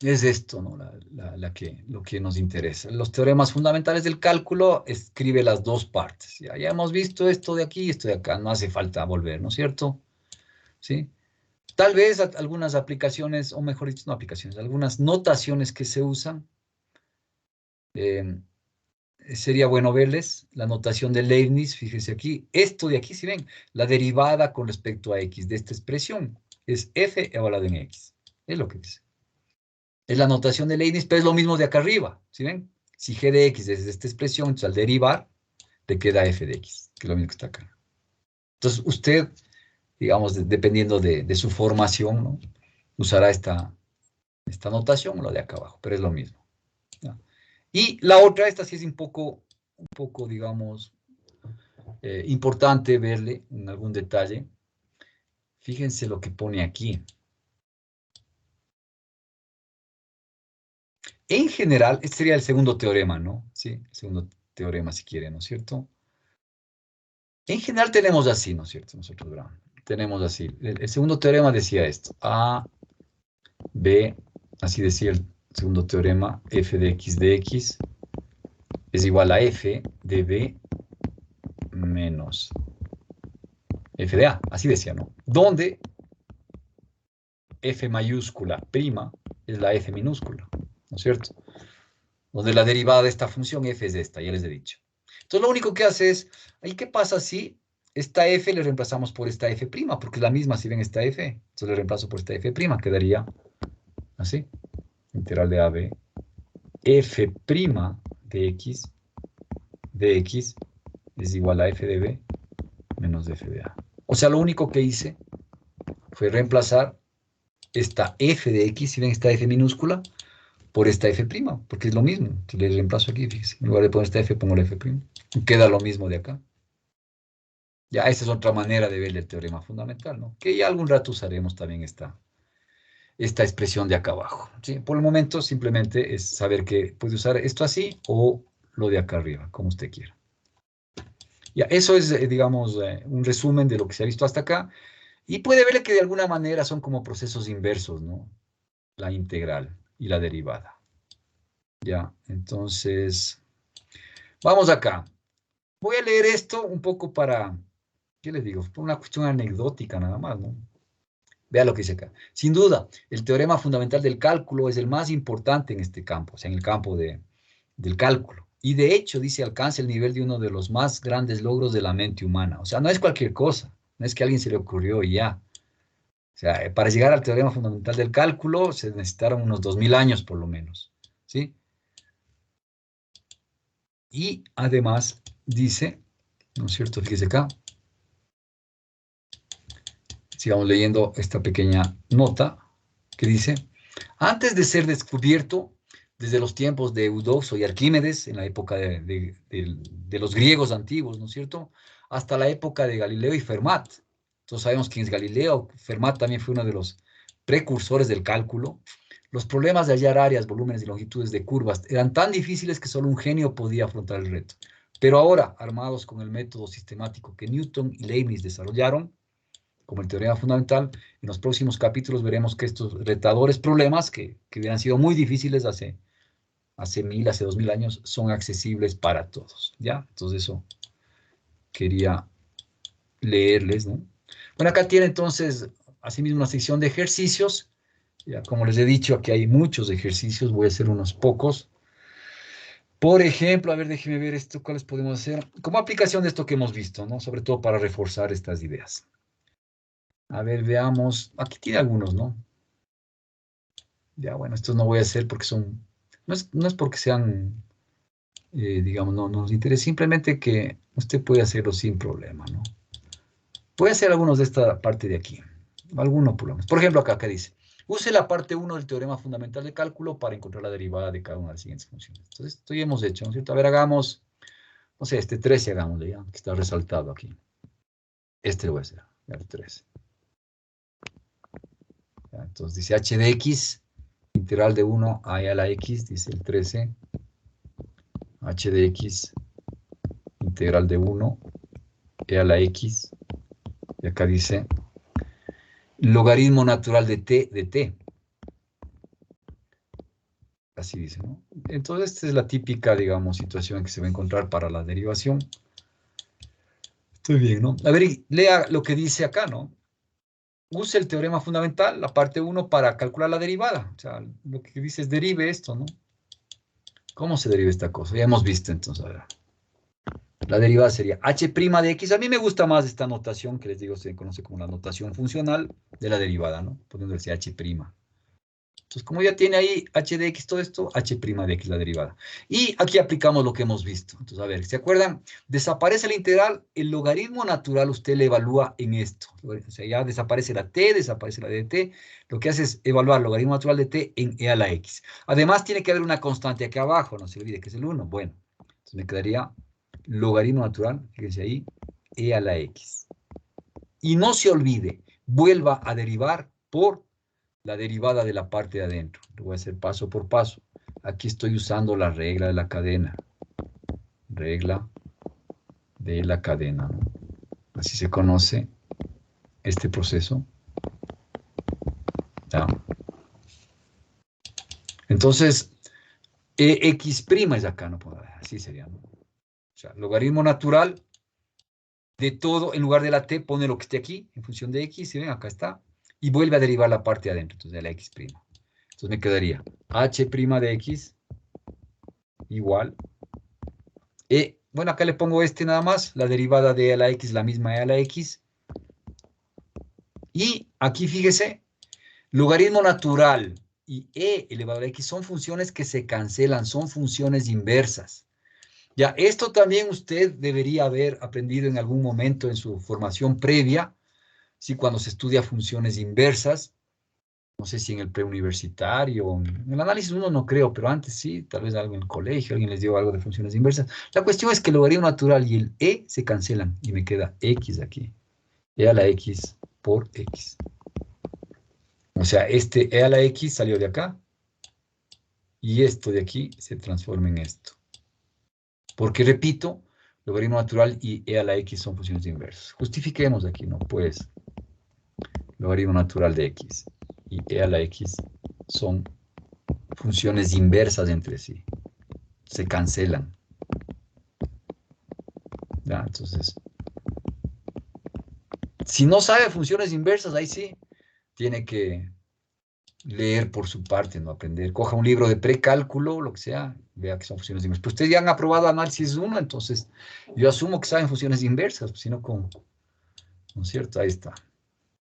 es esto, ¿no? Lo que nos interesa. Los teoremas fundamentales del cálculo, escribe las dos partes. Ya hemos visto esto de aquí y esto de acá. No hace falta volver, ¿no es cierto? ¿Sí? Tal vez algunas aplicaciones, o mejor dicho, no aplicaciones, algunas notaciones que se usan, sería bueno verles. La notación de Leibniz, fíjense aquí. Esto de aquí, si ven, la derivada con respecto a x de esta expresión es f evaluado en x. Es lo que dice. Es la notación de Leibniz, pero es lo mismo de acá arriba, ¿sí ven? Si g de x es esta expresión, entonces al derivar, te queda f de x, que es lo mismo que está acá. Entonces, usted, digamos, dependiendo de su formación, ¿no? Usará esta notación o la de acá abajo, pero es lo mismo, ¿no? Y la otra, esta sí es un poco digamos, importante verle en algún detalle. Fíjense lo que pone aquí. En general, este sería el segundo teorema, ¿no? Sí, el segundo teorema, si quieren, ¿no es cierto? En general tenemos así, ¿no es cierto? Nosotros, Brown, tenemos así. El segundo teorema decía esto. A, B, así decía el segundo teorema, f de x es igual a f de b menos f de a. Así decía, ¿no? Donde f mayúscula prima es la f minúscula, ¿no es cierto? Donde la derivada de esta función f es esta, ya les he dicho. Entonces lo único que hace es, ¿y qué pasa si esta f le reemplazamos por esta f prima? Porque es la misma si ven esta f. Entonces le reemplazo por esta f prima, quedaría así. Integral de AB, f prima de x es igual a f de b menos de f de a. O sea, lo único que hice fue reemplazar esta f de x, si ven esta f minúscula, por esta f prima, porque es lo mismo. Entonces le reemplazo aquí, fíjense. En lugar de poner esta f, pongo la f prima. Y queda lo mismo de acá. Ya, esa es otra manera de ver el teorema fundamental, ¿no? Que ya algún rato usaremos también esta expresión de acá abajo, ¿sí? Por el momento, simplemente es saber que puede usar esto así o lo de acá arriba, como usted quiera. Ya, eso es, digamos, un resumen de lo que se ha visto hasta acá. Y puede ver que de alguna manera son como procesos inversos, ¿no? La integral y la derivada. Ya, entonces, vamos acá. Voy a leer esto un poco para, ¿qué les digo? Por una cuestión anecdótica nada más, ¿no? Vea lo que dice acá. Sin duda, el teorema fundamental del cálculo es el más importante en este campo, o sea, en el campo del cálculo. Y de hecho, dice, alcanza el nivel de uno de los más grandes logros de la mente humana. O sea, no es cualquier cosa, no es que a alguien se le ocurrió y ya. O sea, para llegar al teorema fundamental del cálculo se necesitaron unos 2000 años por lo menos, ¿sí? Y además dice, ¿no es cierto? Fíjese acá. Sigamos leyendo esta pequeña nota que dice, antes de ser descubierto, desde los tiempos de Eudoxo y Arquímedes, en la época de los griegos antiguos, ¿no es cierto? Hasta la época de Galileo y Fermat. Todos sabemos quién es Galileo. Fermat también fue uno de los precursores del cálculo. Los problemas de hallar áreas, volúmenes y longitudes de curvas eran tan difíciles que solo un genio podía afrontar el reto. Pero ahora, armados con el método sistemático que Newton y Leibniz desarrollaron, como el teorema fundamental, en los próximos capítulos veremos que estos retadores problemas, que hubieran sido muy difíciles hace 1000, hace 2000 años, son accesibles para todos, ¿ya? Entonces eso quería leerles, ¿no? Bueno, acá tiene entonces, asimismo, una sección de ejercicios. Ya, como les he dicho, aquí hay muchos ejercicios, voy a hacer unos pocos. Por ejemplo, a ver, déjenme ver esto, ¿cuáles podemos hacer? Como aplicación de esto que hemos visto, ¿no? Sobre todo para reforzar estas ideas. A ver, veamos. Aquí tiene algunos, ¿no? Ya, bueno, estos no voy a hacer porque son... No es porque sean, digamos, no nos interesa, simplemente que usted puede hacerlo sin problema, ¿no? Voy a hacer algunos de esta parte de aquí. Alguno por lo menos. Por ejemplo, acá dice, use la parte 1 del teorema fundamental de cálculo para encontrar la derivada de cada una de las siguientes funciones. Entonces, esto ya hemos hecho, ¿no es cierto? A ver, hagamos, no sé, este 13 hagámosle ya, que está resaltado aquí. Este lo voy a hacer, el 13. Ya, entonces dice h de x, integral de 1 a e a la x, dice el 13. H de x, integral de 1 e a la x. Y acá dice logaritmo natural de t. Así dice, ¿no? Entonces, esta es la típica, digamos, situación que se va a encontrar para la derivación. Estoy bien, ¿no? A ver, lea lo que dice acá, ¿no? Use el teorema fundamental, la parte 1, para calcular la derivada. O sea, lo que dice es derive esto, ¿no? ¿Cómo se deriva esta cosa? Ya hemos visto, entonces, a ver. La derivada sería h' de x. A mí me gusta más esta notación, que les digo, se conoce como la notación funcional de la derivada, ¿no? Poniéndole h'. Entonces, como ya tiene ahí h de x todo esto, h' de x la derivada. Y aquí aplicamos lo que hemos visto. Entonces, a ver, ¿se acuerdan? Desaparece la integral, el logaritmo natural usted le evalúa en esto. O sea, ya desaparece la t, desaparece la dt. Lo que hace es evaluar el logaritmo natural de t en e a la x. Además, tiene que haber una constante aquí abajo, no se olvide que es el 1. Bueno, entonces me quedaría logaritmo natural, fíjense ahí, e a la x. Y no se olvide, vuelva a derivar por la derivada de la parte de adentro. Lo voy a hacer paso por paso. Aquí estoy usando la regla de la cadena. Regla de la cadena, ¿no? Así se conoce este proceso. ¿Ya? Entonces, ex' es acá, ¿no? Así sería, ¿no? O sea, logaritmo natural de todo, en lugar de la t, pone lo que esté aquí, en función de x, ¿sí ven? Acá está. Y vuelve a derivar la parte de adentro, entonces de la x'. Entonces me quedaría h' de x igual. Bueno, acá le pongo este nada más, la derivada de e a la x, la misma e a la x. Y aquí fíjese, logaritmo natural y e elevado a la x son funciones que se cancelan, son funciones inversas. Ya, esto también usted debería haber aprendido en algún momento en su formación previa, ¿sí? Cuando se estudia funciones inversas, no sé si en el preuniversitario, en el análisis 1 no creo, pero antes sí, tal vez algo en el colegio, alguien les dio algo de funciones inversas. La cuestión es que el logaritmo natural y el e se cancelan y me queda x aquí. E a la x por x. O sea, este e a la x salió de acá y esto de aquí se transforma en esto. Porque, repito, logaritmo natural y e a la x son funciones inversas. Justifiquemos aquí, ¿no? Pues, logaritmo natural de x y e a la x son funciones inversas entre sí. Se cancelan. ¿Ya? Entonces, si no sabe funciones inversas, ahí sí, tiene que leer por su parte, no aprender. Coja un libro de precálculo, lo que sea, vea que son funciones inversas. Pero ustedes ya han aprobado análisis 1, entonces yo asumo que saben funciones inversas, si no, ¿cómo? ¿No es cierto? Ahí está.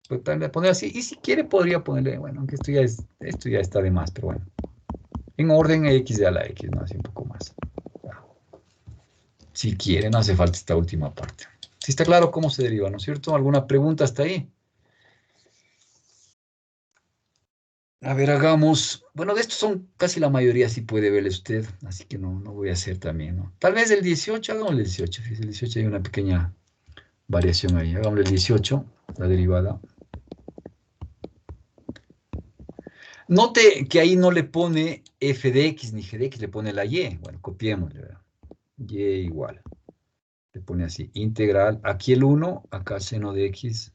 Puede poner así, y si quiere podría ponerle, bueno, aunque esto ya está de más, pero bueno. En orden x de a la x, ¿no? Así un poco más. Si quiere, no hace falta esta última parte. Si está claro cómo se deriva, ¿no es cierto? ¿Alguna pregunta hasta ahí? A ver, hagamos. Bueno, de estos son casi la mayoría, sí puede verle usted, así que no voy a hacer también, ¿no? Tal vez el 18, hagámosle el 18. Fíjese, el 18 hay una pequeña variación ahí. Hagámosle el 18, la derivada. Note que ahí no le pone f de x ni g de x, le pone la y. Bueno, copiémosle, ¿verdad? Y igual. Le pone así, integral. Aquí el 1, acá seno de x,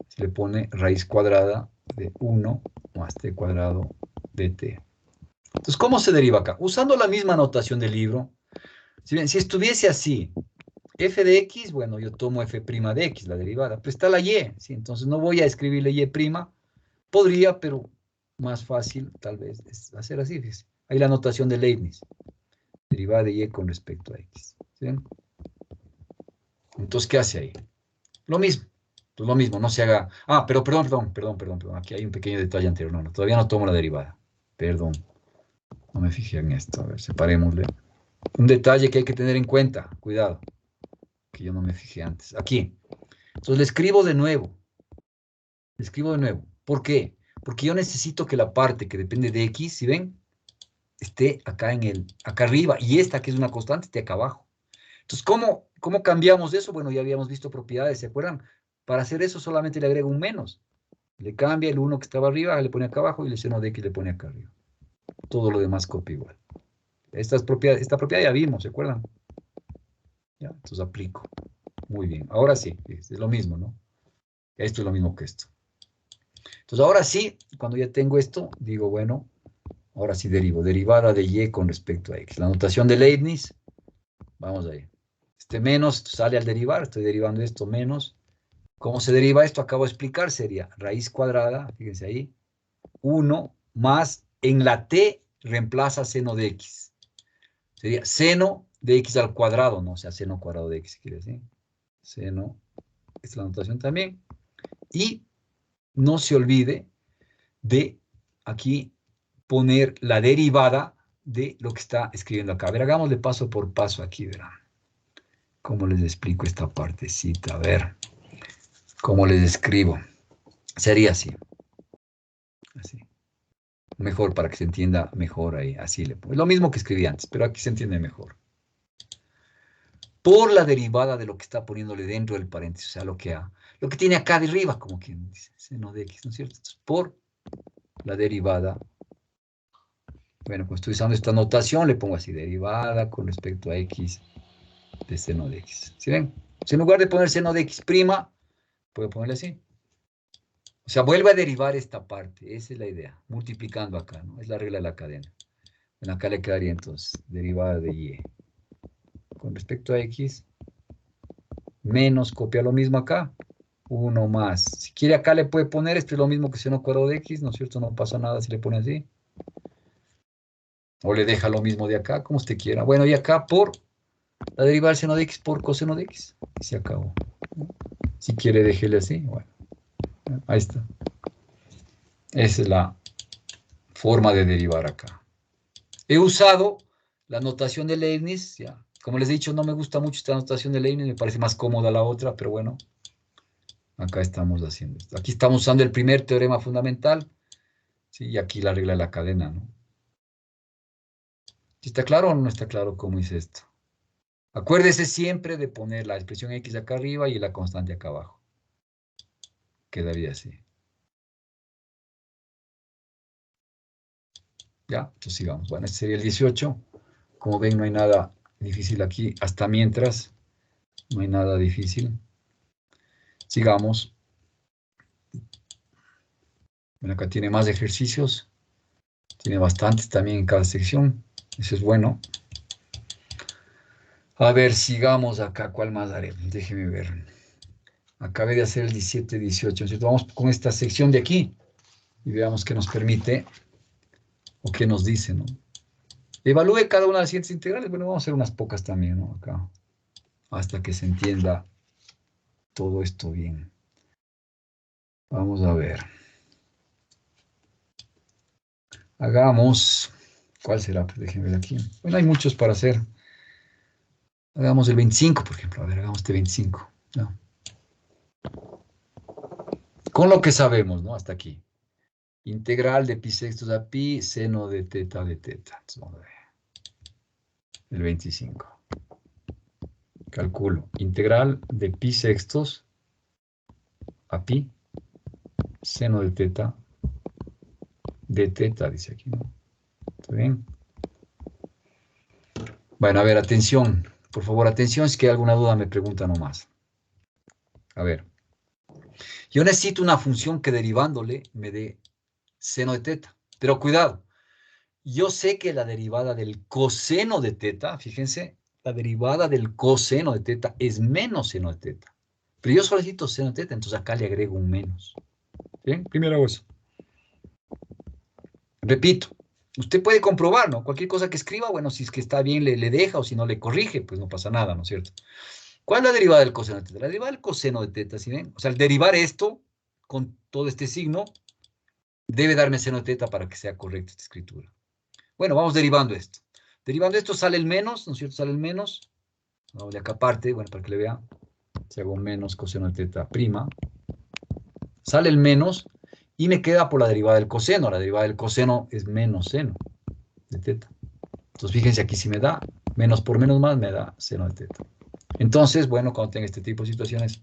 se le pone raíz cuadrada de 1 más t cuadrado de t. Entonces, ¿cómo se deriva acá? Usando la misma notación del libro. Si bien, si estuviese así, f de x, bueno, yo tomo f' de x, la derivada, pero está la y, ¿sí? Entonces no voy a escribirle y', podría, pero más fácil tal vez es hacer así, fíjese. Ahí la notación de Leibniz, derivada de y con respecto a x, ¿sí? Entonces, ¿qué hace ahí? Lo mismo, pues lo mismo, no se haga... Ah, pero perdón, aquí hay un pequeño detalle anterior, no, todavía no tomo la derivada, perdón, no me fijé en esto, a ver, separémosle. Un detalle que hay que tener en cuenta, cuidado, que yo no me fijé antes. Aquí. Entonces le escribo de nuevo. Escribo de nuevo. ¿Por qué? Porque yo necesito que la parte que depende de x, si ven, esté acá arriba, y esta que es una constante esté acá abajo. Entonces, ¿cómo cambiamos eso? Bueno, ya habíamos visto propiedades, ¿se acuerdan? Para hacer eso solamente le agrego un menos. Le cambia el 1 que estaba arriba, le pone acá abajo, y el seno de x le pone acá arriba. Todo lo demás copia igual. Esta propiedad ya vimos, ¿se acuerdan? Ya, entonces aplico. Muy bien. Ahora sí, es lo mismo, ¿no? Esto es lo mismo que esto. Entonces, ahora sí, cuando ya tengo esto, digo, bueno, ahora sí derivo. Derivada de y con respecto a x. La notación de Leibniz, vamos ahí. Este menos sale al derivar, estoy derivando esto menos. ¿Cómo se deriva esto? Acabo de explicar, sería raíz cuadrada, fíjense ahí, 1 más, en la t reemplaza seno de x. Sería seno de x al cuadrado, ¿no? O sea, seno cuadrado de x, quiere decir. Seno, esta es la notación también. Y no se olvide de aquí poner la derivada de lo que está escribiendo acá. A ver, hagámosle paso por paso aquí, verán. ¿Cómo les explico esta partecita? A ver, ¿cómo les escribo? Sería así. Así. Mejor para que se entienda mejor ahí. Así le pongo. Es lo mismo que escribí antes, pero aquí se entiende mejor. Por la derivada de lo que está poniéndole dentro del paréntesis, o sea, lo que tiene acá de arriba, como quien dice, seno de x, ¿no es cierto? Entonces, por la derivada. Bueno, como estoy usando esta notación, le pongo así, derivada con respecto a x de seno de x. ¿Sí ven? Si en lugar de poner seno de x prima, puedo ponerle así. O sea, vuelve a derivar esta parte. Esa es la idea. Multiplicando acá, ¿no? Es la regla de la cadena. Bueno, acá le quedaría entonces derivada de y. Con respecto a x, menos, copia lo mismo acá. 1 más. Si quiere acá le puede poner, esto es lo mismo que seno cuadrado de x, ¿no es cierto? No pasa nada si le pone así. O le deja lo mismo de acá, como usted quiera. Bueno, y acá por la derivada del seno de x por coseno de x. Y se acabó. Si quiere, déjele así. Bueno, ahí está. Esa es la forma de derivar acá. He usado la notación de Leibniz. Ya. Como les he dicho, no me gusta mucho esta notación de Leibniz. Me parece más cómoda la otra, pero bueno. Acá estamos haciendo esto. Aquí estamos usando el primer teorema fundamental. ¿Sí? Y aquí la regla de la cadena, ¿no? ¿Está claro o no está claro cómo hice esto? Acuérdese siempre de poner la expresión x acá arriba y la constante acá abajo. Quedaría así. Ya, entonces sigamos. Bueno, este sería el 18. Como ven, no hay nada difícil aquí. Hasta mientras, no hay nada difícil. Sigamos. Bueno, acá tiene más ejercicios. Tiene bastantes también en cada sección. Eso es bueno. A ver, sigamos acá. ¿Cuál más haré? Déjeme ver. Acabé de hacer el 17, 18. Entonces vamos con esta sección de aquí y veamos qué nos permite o qué nos dice, ¿no? Evalúe cada una de las siguientes integrales. Bueno, vamos a hacer unas pocas también, ¿no? Acá. Hasta que se entienda todo esto bien. Vamos a ver. Hagamos. ¿Cuál será? Pues déjenme ver aquí. Bueno, hay muchos para hacer. Hagamos el 25, por ejemplo. A ver, hagamos este 25. ¿No? Con lo que sabemos, ¿no? Hasta aquí. Integral de pi sextos a pi, seno de teta de teta. Entonces, vamos a ver. El 25. Calculo. Integral de pi sextos a pi, seno de teta, dice aquí, ¿no? ¿Está bien? Bueno, a ver, atención. Por favor, atención. Si hay alguna duda, me pregunta nomás. A ver. Yo necesito una función que derivándole me dé seno de teta. Pero cuidado. Yo sé que la derivada del coseno de teta, fíjense, la derivada del coseno de teta es menos seno de teta. Pero yo solicito seno de teta, entonces acá le agrego un menos. ¿Bien? Primero hago eso. Repito, usted puede comprobar, ¿no? Cualquier cosa que escriba, bueno, si es que está bien, le deja, o si no le corrige, pues no pasa nada, ¿no es cierto? ¿Cuál es la derivada del coseno de teta? La derivada del coseno de teta, ¿sí ven? O sea, al derivar esto con todo este signo, debe darme seno de teta para que sea correcta esta escritura. Bueno, vamos derivando esto. Derivando esto sale el menos, ¿no es cierto? Sale el menos. Vamos de acá aparte, bueno, para que le vea. Si hago menos coseno de teta prima. Sale el menos y me queda por la derivada del coseno. La derivada del coseno es menos seno de teta. Entonces, fíjense, aquí si me da menos por menos más, me da seno de teta. Entonces, bueno, cuando tenga este tipo de situaciones,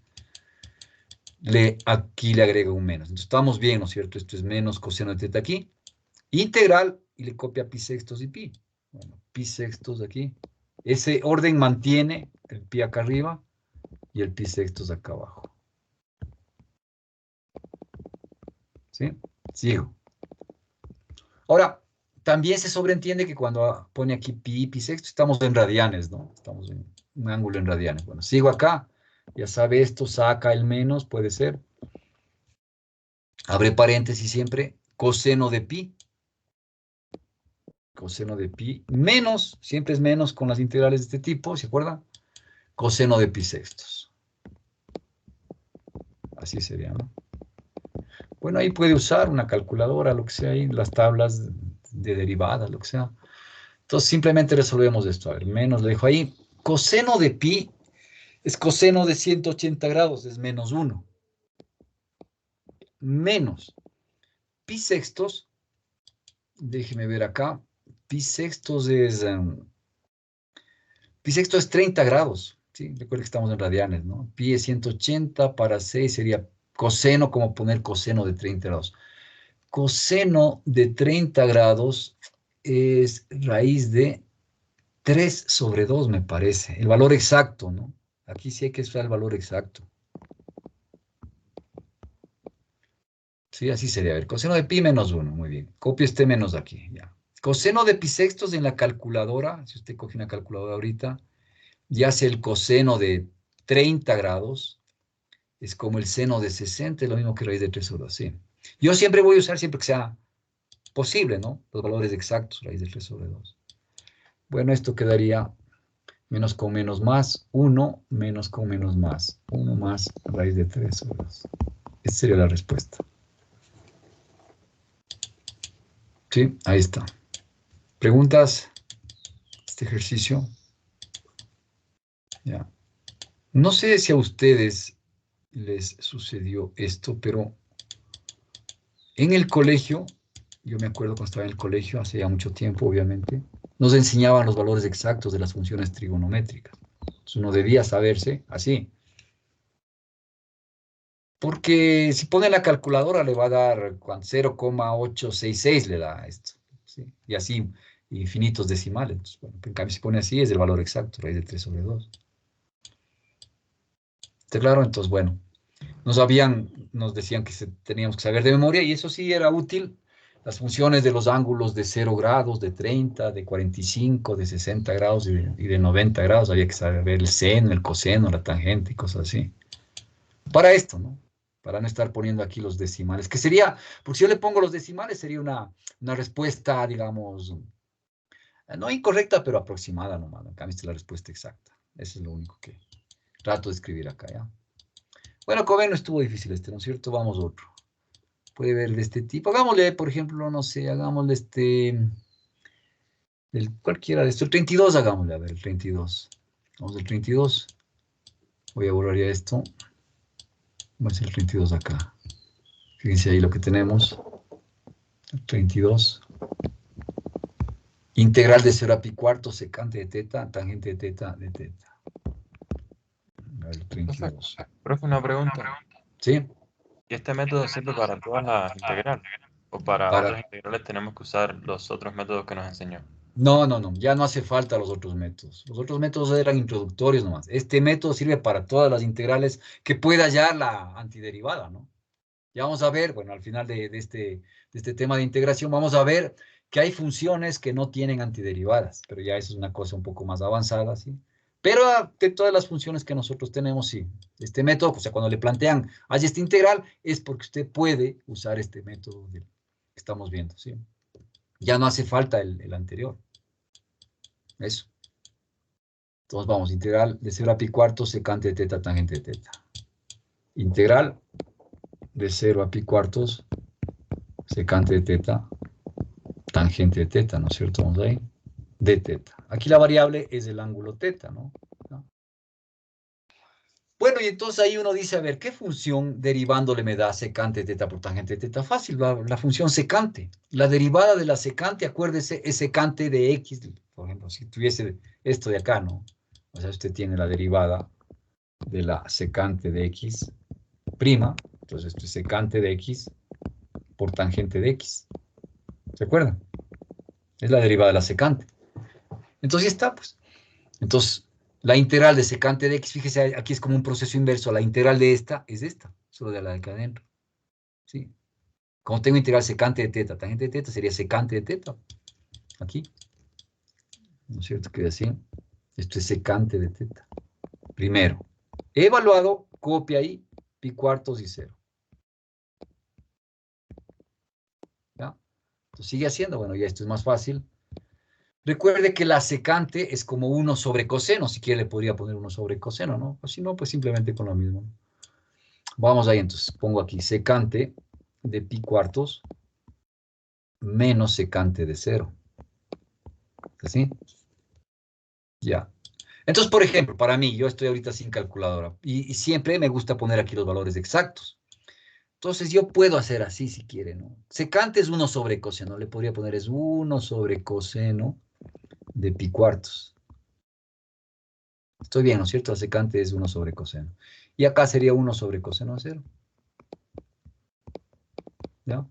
aquí le agrego un menos. Entonces, estamos bien, ¿no es cierto? Esto es menos coseno de teta aquí. Integral, y le copia pi sextos y pi. Bueno, pi sextos aquí. Ese orden mantiene el pi acá arriba y el pi sextos acá abajo. ¿Sí? Sigo. Ahora, también se sobreentiende que cuando pone aquí pi sexto, estamos en radianes, ¿no? Estamos en un ángulo en radianes. Bueno, sigo acá. Ya sabe esto, saca el menos, puede ser. Abre paréntesis siempre. Coseno de pi. Coseno de pi menos, siempre es menos con las integrales de este tipo, ¿se acuerdan? Coseno de pi sextos. Así sería, ¿no? Bueno, ahí puede usar una calculadora, lo que sea, ahí, las tablas de derivadas, lo que sea. Entonces, simplemente resolvemos esto. A ver, menos le dejo ahí. Coseno de pi es coseno de 180 grados, es menos 1. Menos pi sextos, déjeme ver acá. Pi sextos es, pi sextos es 30 grados. ¿Sí? Recuerden que estamos en radianes, ¿no? Pi es 180 para 6 sería coseno, como poner coseno de 30 grados. Coseno de 30 grados es raíz de 3 sobre 2, me parece. El valor exacto, ¿no? Aquí sí hay que usar el valor exacto. Sí, así sería. A ver, coseno de pi menos 1. Muy bien. Copio este menos de aquí. Ya. Coseno de pi sextos en la calculadora. Si usted coge una calculadora ahorita, ya hace el coseno de 30 grados. Es como el seno de 60, es lo mismo que raíz de 3 sobre 2. Sí. Yo siempre voy a usar, siempre que sea posible, ¿no? Los valores exactos, raíz de 3 sobre 2. Bueno, esto quedaría menos con menos más, 1 menos con menos más, 1 más raíz de 3 sobre 2. Esa sería la respuesta. Sí, ahí está. ¿Preguntas? Este ejercicio. Ya. No sé si a ustedes les sucedió esto, pero en el colegio, yo me acuerdo cuando estaba en el colegio, hace ya mucho tiempo, obviamente, nos enseñaban los valores exactos de las funciones trigonométricas. Entonces uno debía saberse así. Porque si pone la calculadora le va a dar 0,866 le da esto. ¿Sí? Y así, infinitos decimales. Entonces, bueno, en cambio, si pone así es el valor exacto, raíz de 3 sobre 2. ¿Está claro? Entonces, bueno, nos decían que teníamos que saber de memoria y eso sí era útil. Las funciones de los ángulos de 0 grados, de 30, de 45, de 60 grados y de 90 grados. Había que saber el seno, el coseno, la tangente y cosas así. Para esto, ¿no? Para no estar poniendo aquí los decimales. Que sería, porque si yo le pongo los decimales, sería una respuesta, digamos, no incorrecta, pero aproximada nomás. En cambio, esta es la respuesta exacta. Eso es lo único que trato de escribir acá, ¿ya? Bueno, como ven, no estuvo difícil este, ¿no es cierto? Vamos a otro. Puede ver de este tipo. Hagámosle, por ejemplo, no sé, hagámosle cualquiera de estos. El 32, hagámosle, a ver, el 32. Vamos al 32. Voy a borrar ya esto. Voy a hacer el 32 acá. Fíjense ahí lo que tenemos. El 32. Integral de 0 a pi cuarto, secante de teta, tangente de teta, de teta. A ver, el 32. Profe, una pregunta. ¿Sí? ¿Y este método sirve para todas las integrales? ¿O para Para... otras integrales tenemos que usar los otros métodos que nos enseñó? No, no, no, ya no hace falta los otros métodos. Los otros métodos eran introductorios nomás. Este método sirve para todas las integrales que pueda hallar la antiderivada, ¿no? Ya vamos a ver, bueno, al final de este tema de integración, vamos a ver que hay funciones que no tienen antiderivadas, pero ya eso es una cosa un poco más avanzada, ¿sí? Pero de todas las funciones que nosotros tenemos, sí. Este método, o sea, cuando le plantean, hay esta integral, es porque usted puede usar este método que estamos viendo, ¿sí? Ya no hace falta el anterior. Eso. Entonces vamos, integral de 0 a pi cuarto, secante de teta, tangente de teta. Integral de 0 a pi cuartos, secante de teta, tangente de teta, ¿no es cierto? Vamos ahí. De teta. Aquí la variable es el ángulo teta, ¿no? Bueno, y entonces ahí uno dice, a ver, ¿qué función derivándole me da secante de teta por tangente de teta? Fácil, la función secante. La derivada de la secante, acuérdese, es secante de x. Por ejemplo, si tuviese esto de acá, ¿no? O sea, usted tiene la derivada de la secante de x prima. Entonces, esto es secante de x por tangente de x. ¿Se acuerdan? Es la derivada de la secante. Entonces, ya está, pues. Entonces, la integral de secante de x, fíjese, aquí es como un proceso inverso. La integral de esta es esta, solo de la de acá adentro. ¿Sí? Como tengo integral secante de teta, tangente de teta sería secante de teta. Aquí. ¿No es cierto? Que así. Esto es secante de teta. Primero. He evaluado, copia ahí, pi cuartos y 0. ¿Ya? Entonces sigue haciendo. Bueno, ya esto es más fácil. Recuerde que la secante es como 1 sobre coseno. Si quiere le podría poner 1 sobre coseno, ¿no? O si no, pues simplemente con lo mismo. Vamos ahí entonces. Pongo aquí secante de pi cuartos menos secante de 0. ¿Así? Ya. Entonces, por ejemplo, para mí, yo estoy ahorita sin calculadora y siempre me gusta poner aquí los valores exactos. Entonces, yo puedo hacer así si quiere, ¿no? Secante es 1 sobre coseno. Le podría poner es 1 sobre coseno de pi cuartos. Estoy bien, ¿no es cierto? La secante es 1 sobre coseno. Y acá sería 1 sobre coseno de 0. ¿Ya?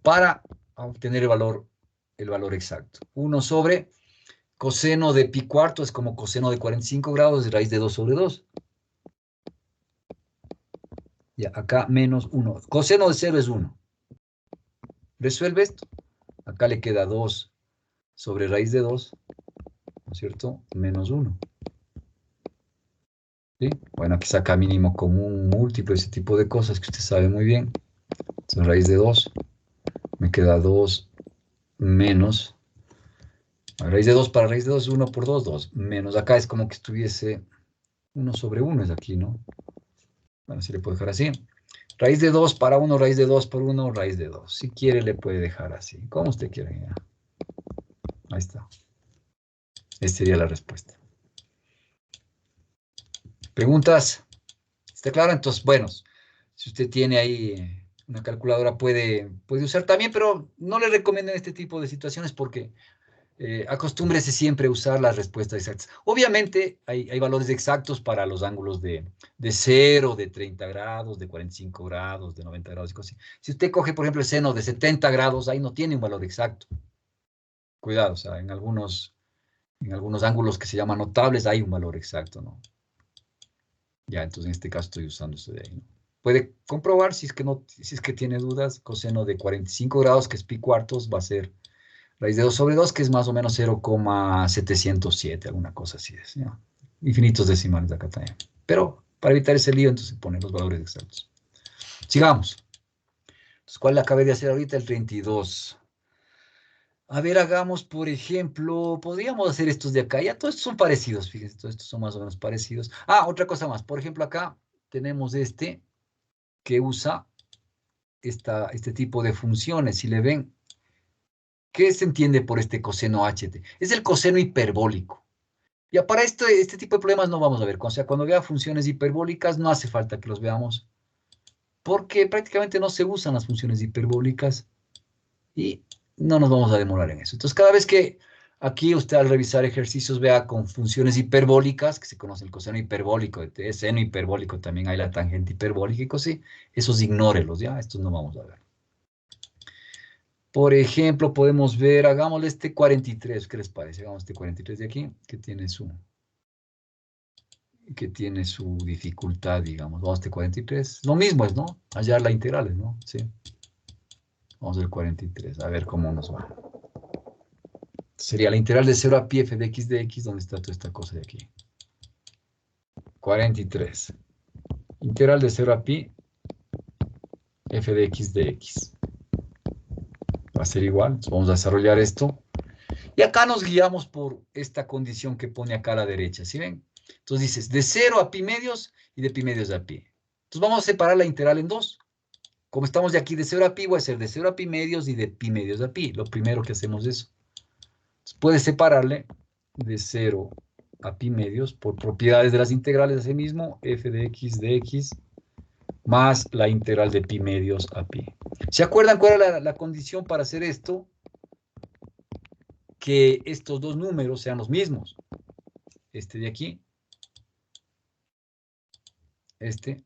Para obtener el valor exacto. 1 sobre coseno de pi cuarto es como coseno de 45 grados de raíz de 2 sobre 2. Ya, acá menos 1. Coseno de 0 es 1. Resuelve esto. Acá le queda 2 sobre raíz de 2, ¿no es cierto? Menos 1. ¿Sí? Bueno, aquí saca mínimo común, múltiplo, ese tipo de cosas que usted sabe muy bien. Entonces, raíz de 2, me queda 2 menos. A raíz de 2 para raíz de 2 es 1 por 2, 2. Menos acá es como que estuviese 1 sobre 1, es aquí, ¿no? Bueno, si le puedo dejar así. Raíz de 2 para 1, raíz de 2 por 1, raíz de 2. Si quiere, le puede dejar así. Como usted quiera. Ya. Ahí está. Esta sería la respuesta. ¿Preguntas? ¿Está claro? Entonces, bueno, si usted tiene ahí una calculadora, puede usar también, pero no le recomiendo en este tipo de situaciones porque acostúmbrese siempre a usar las respuestas exactas. Obviamente, hay valores exactos para los ángulos de 0, de 30 grados, de 45 grados, de 90 grados y cosas así. Si usted coge, por ejemplo, el seno de 70 grados, ahí no tiene un valor exacto. Cuidado, o sea, en algunos ángulos que se llaman notables hay un valor exacto, ¿no? Ya, entonces en este caso estoy usando este de ahí, ¿no? Puede comprobar si es que tiene dudas, coseno de 45 grados, que es pi cuartos, va a ser raíz de 2 sobre 2, que es más o menos 0,707, alguna cosa así es, ¿no? Infinitos decimales de acá también. Pero para evitar ese lío, entonces ponen los valores exactos. Sigamos. Entonces, ¿cuál le acabé de hacer ahorita? El 32. A ver, hagamos, por ejemplo, podríamos hacer estos de acá. Ya todos estos son parecidos, fíjense, todos estos son más o menos parecidos. Ah, otra cosa más. Por ejemplo, acá tenemos este que usa este tipo de funciones. Si le ven, ¿qué se entiende por este coseno HT? Es el coseno hiperbólico. Ya para este tipo de problemas no vamos a ver. O sea, cuando vea funciones hiperbólicas, no hace falta que los veamos, porque prácticamente no se usan las funciones hiperbólicas y no nos vamos a demorar en eso. Entonces, cada vez que aquí usted al revisar ejercicios vea con funciones hiperbólicas, que se conoce el coseno hiperbólico, el seno hiperbólico, también hay la tangente hiperbólica y cosas así, esos ignórelos, ¿ya? Estos no vamos a ver. Por ejemplo, podemos ver, hagámosle este 43, ¿qué les parece? Hagamos este 43 de aquí, que tiene su dificultad, digamos. Vamos a este 43. Lo mismo es, ¿no? Hallar la integral, ¿no? Sí. Vamos al 43, a ver cómo nos va. Sería la integral de 0 a pi f de x, ¿dónde está toda esta cosa de aquí? 43. Integral de 0 a pi f de x. Va a ser igual. Entonces vamos a desarrollar esto. Y acá nos guiamos por esta condición que pone acá a la derecha. ¿Sí ven? Entonces dices, de 0 a pi medios y de pi medios a pi. Entonces vamos a separar la integral en dos. Como estamos de aquí de 0 a pi, voy a hacer de 0 a pi medios y de pi medios a pi. Lo primero que hacemos es eso. Entonces, puedes separarle de 0 a pi medios por propiedades de las integrales así mismo, f de x más la integral de pi medios a pi. ¿Se acuerdan cuál era la condición para hacer esto? Que estos dos números sean los mismos. Este de aquí, este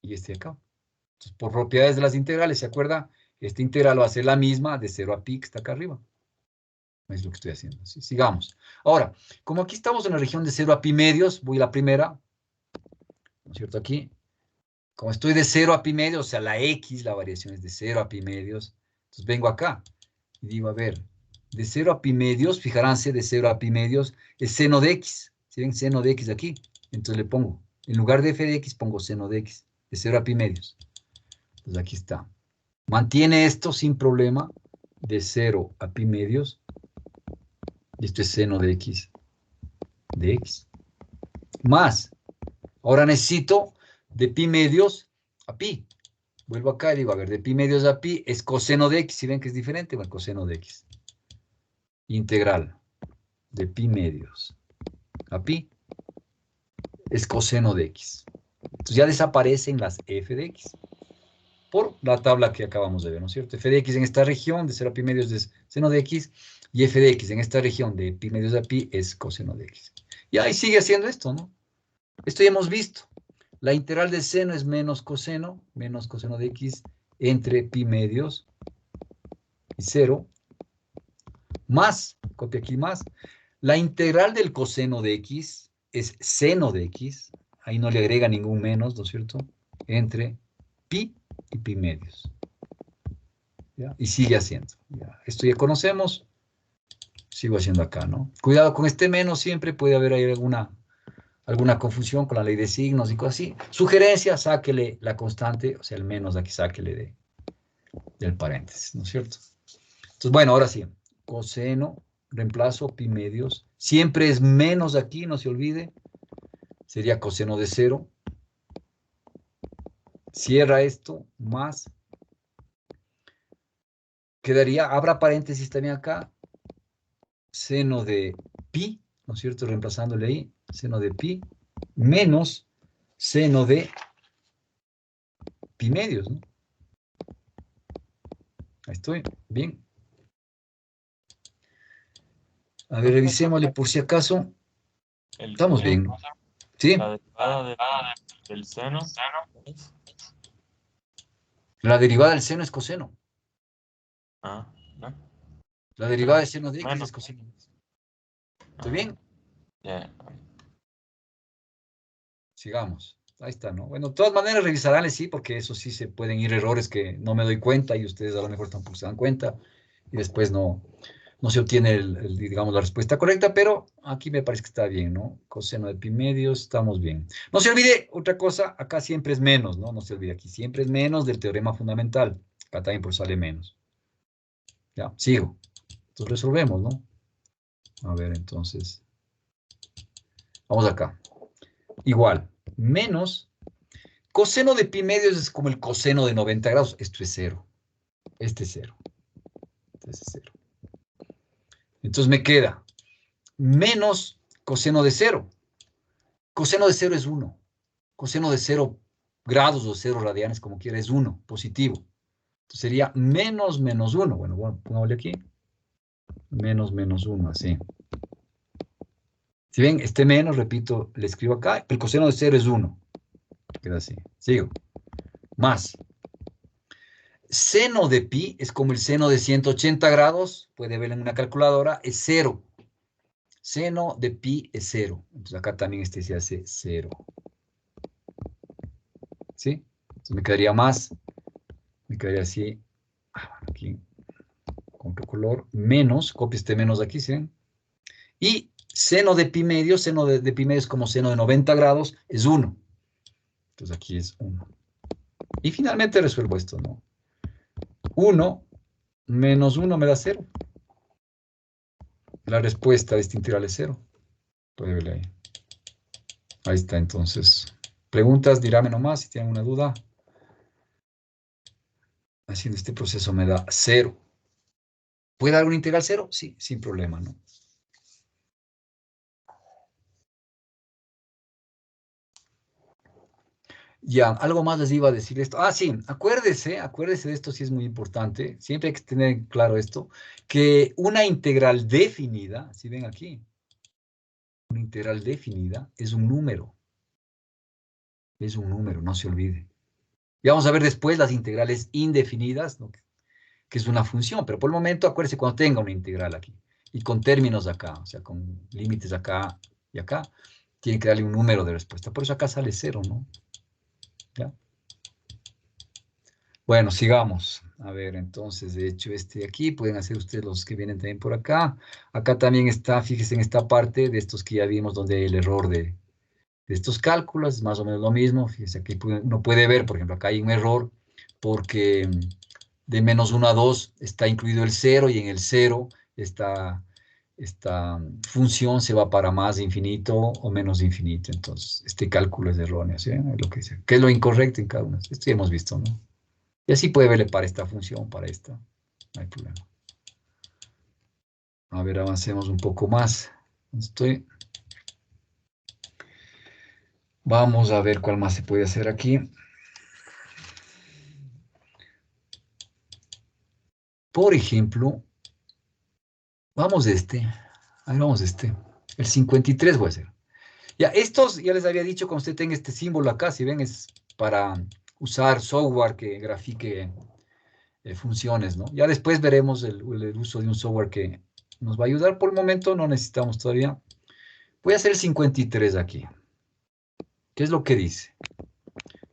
y este de acá. Entonces, por propiedades de las integrales, ¿se acuerda? Esta integral va a ser la misma de 0 a pi que está acá arriba. Es lo que estoy haciendo. ¿Sí? Sigamos. Ahora, como aquí estamos en la región de 0 a pi medios, voy a la primera, ¿no es cierto? Aquí, como estoy de 0 a pi medios, o sea, la x, la variación es de 0 a pi medios, entonces vengo acá y digo, a ver, de 0 a pi medios, fijaránse, de 0 a pi medios es seno de x. ¿Sí ven? Seno de x aquí. Entonces le pongo, en lugar de f de x, pongo seno de x, de 0 a pi medios. Entonces aquí está. Mantiene esto sin problema, de 0 a pi medios, y esto es seno de x, más, ahora necesito de pi medios a pi. Vuelvo acá y digo, a ver, de pi medios a pi es coseno de x. ¿Sí ven que es diferente? Bueno, coseno de x. Integral de pi medios a pi es coseno de x. Entonces ya desaparecen las f de x por la tabla que acabamos de ver, ¿no es cierto? F de x en esta región de 0 a pi medios es seno de x y f de x en esta región de pi medios a pi es coseno de x. Y ahí sigue haciendo esto, ¿no? Esto ya hemos visto. La integral de seno es menos coseno de x entre pi medios y 0, más, copia aquí más, la integral del coseno de x es seno de x, ahí no le agrega ningún menos, ¿no es cierto? Entre pi y pi medios. ¿Ya? Y sigue haciendo. ¿Ya? Esto ya conocemos, sigo haciendo acá, ¿no? Cuidado con este menos, siempre puede haber ahí alguna confusión con la ley de signos y cosas así. Sugerencia, sáquele la constante, o sea, el menos de aquí sáquele del paréntesis, ¿no es cierto? Entonces, bueno, ahora sí, coseno, reemplazo pi medios, siempre es menos de aquí, no se olvide, sería coseno de 0, cierra esto, más, quedaría, abra paréntesis también acá, seno de pi, ¿no es cierto? Reemplazándole ahí, seno de pi, menos seno de pi medios, ¿no? Ahí estoy, bien. A ver, Profe, revisémosle por si acaso. el, Estamos bien, ¿sí? la derivada del seno es... La derivada del seno es coseno. Ah, ¿no? La Pero derivada de seno de x menos. es coseno. ¿Estoy Ah, bien? ya. Sigamos. Ahí está, ¿no? Bueno, de todas maneras revisarán, sí, porque eso sí se pueden ir errores que no me doy cuenta y ustedes a lo mejor tampoco se dan cuenta y después no se obtiene, digamos, la respuesta correcta, pero aquí me parece que está bien, ¿no? Coseno de pi medios, estamos bien. No se olvide, otra cosa, acá siempre es menos, ¿no? No se olvide, aquí siempre es menos del teorema fundamental. Acá también por sale menos. Ya, sigo. Entonces resolvemos, ¿no? A ver, entonces, vamos acá. Igual, menos, coseno de pi medios es como el coseno de 90 grados. Esto es 0. Este es 0. Este es 0. Entonces me queda menos coseno de 0. Coseno de 0 es 1. Coseno de 0 grados o 0 radianes, como quiera, es 1, positivo. Entonces sería menos menos 1. Bueno, pongámosle aquí. Menos menos 1, así. Si ven, este menos, repito, le escribo acá. El coseno de 0 es 1. Queda así. Sigo. Más. Seno de pi es como el seno de 180 grados. Puede verlo en una calculadora. Es 0. Seno de pi es 0. Entonces acá también este se hace 0. ¿Sí? Entonces me quedaría más. Me quedaría así. Aquí. Con otro color. Menos. Copio este menos de aquí, ¿sí? Y seno de pi medio. Seno de pi medio es como seno de 90 grados. Es 1. Entonces aquí es 1. Y finalmente resuelvo esto, ¿no? 1 menos 1 me da 0. La respuesta de esta integral es 0. Puede verle ahí. Ahí está, entonces. Preguntas, dígame nomás si tienen una duda. Haciendo este proceso me da 0. ¿Puede dar una integral 0? Sí, sin problema, ¿no? Ya, algo más les iba a decir esto. Ah, sí, acuérdese de esto, sí es muy importante. Siempre hay que tener claro esto, que una integral definida, si ven aquí, una integral definida es un número, no se olvide. Y vamos a ver después las integrales indefinidas, ¿no? Que es una función, pero por el momento acuérdese cuando tenga una integral aquí y con términos acá, o sea, con límites acá y acá, tiene que darle un número de respuesta. Por eso acá sale 0, ¿no? ¿Ya? Bueno, sigamos. A ver, entonces, de hecho, este de aquí, pueden hacer ustedes los que vienen también por acá. Acá también está, fíjense en esta parte de estos que ya vimos donde hay el error de estos cálculos, es más o menos lo mismo. Fíjense, aquí uno puede ver, por ejemplo, acá hay un error porque de -1 a 2 está incluido el 0 y en el 0 esta función se va para más de infinito o menos de infinito. Entonces, este cálculo es erróneo, ¿sí? Es lo que dice. ¿Qué es lo incorrecto en cada uno? Esto ya hemos visto, ¿no? Y así puede verle para esta función, para esta. No hay problema. A ver, avancemos un poco más. Vamos a ver cuál más se puede hacer aquí. Por ejemplo, vamos de este. Ahí vamos de este. El 53 voy a hacer. Ya, estos ya les había dicho, cuando usted tenga este símbolo acá, si ven, es para usar software que grafique funciones, ¿no? Ya después veremos el uso de un software que nos va a ayudar. Por el momento no necesitamos todavía. Voy a hacer el 53 aquí. ¿Qué es lo que dice?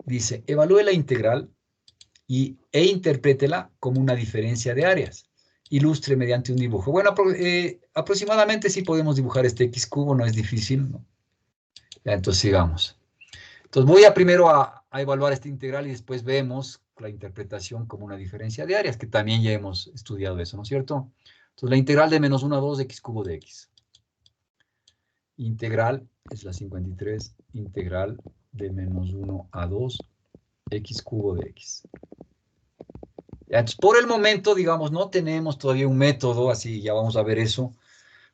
Dice, evalúe la integral e interprétela como una diferencia de áreas. Ilustre mediante un dibujo. Bueno, aproximadamente sí podemos dibujar este x cubo, no es difícil, ¿no? Ya, entonces sigamos. Entonces voy a primero a evaluar esta integral y después vemos la interpretación como una diferencia de áreas, que también ya hemos estudiado eso, ¿no es cierto? Entonces la integral de -1 a 2 x cubo de x. Integral es la 53, integral de -1 a 2 x cubo de x. Entonces, por el momento, digamos, no tenemos todavía un método, así ya vamos a ver eso,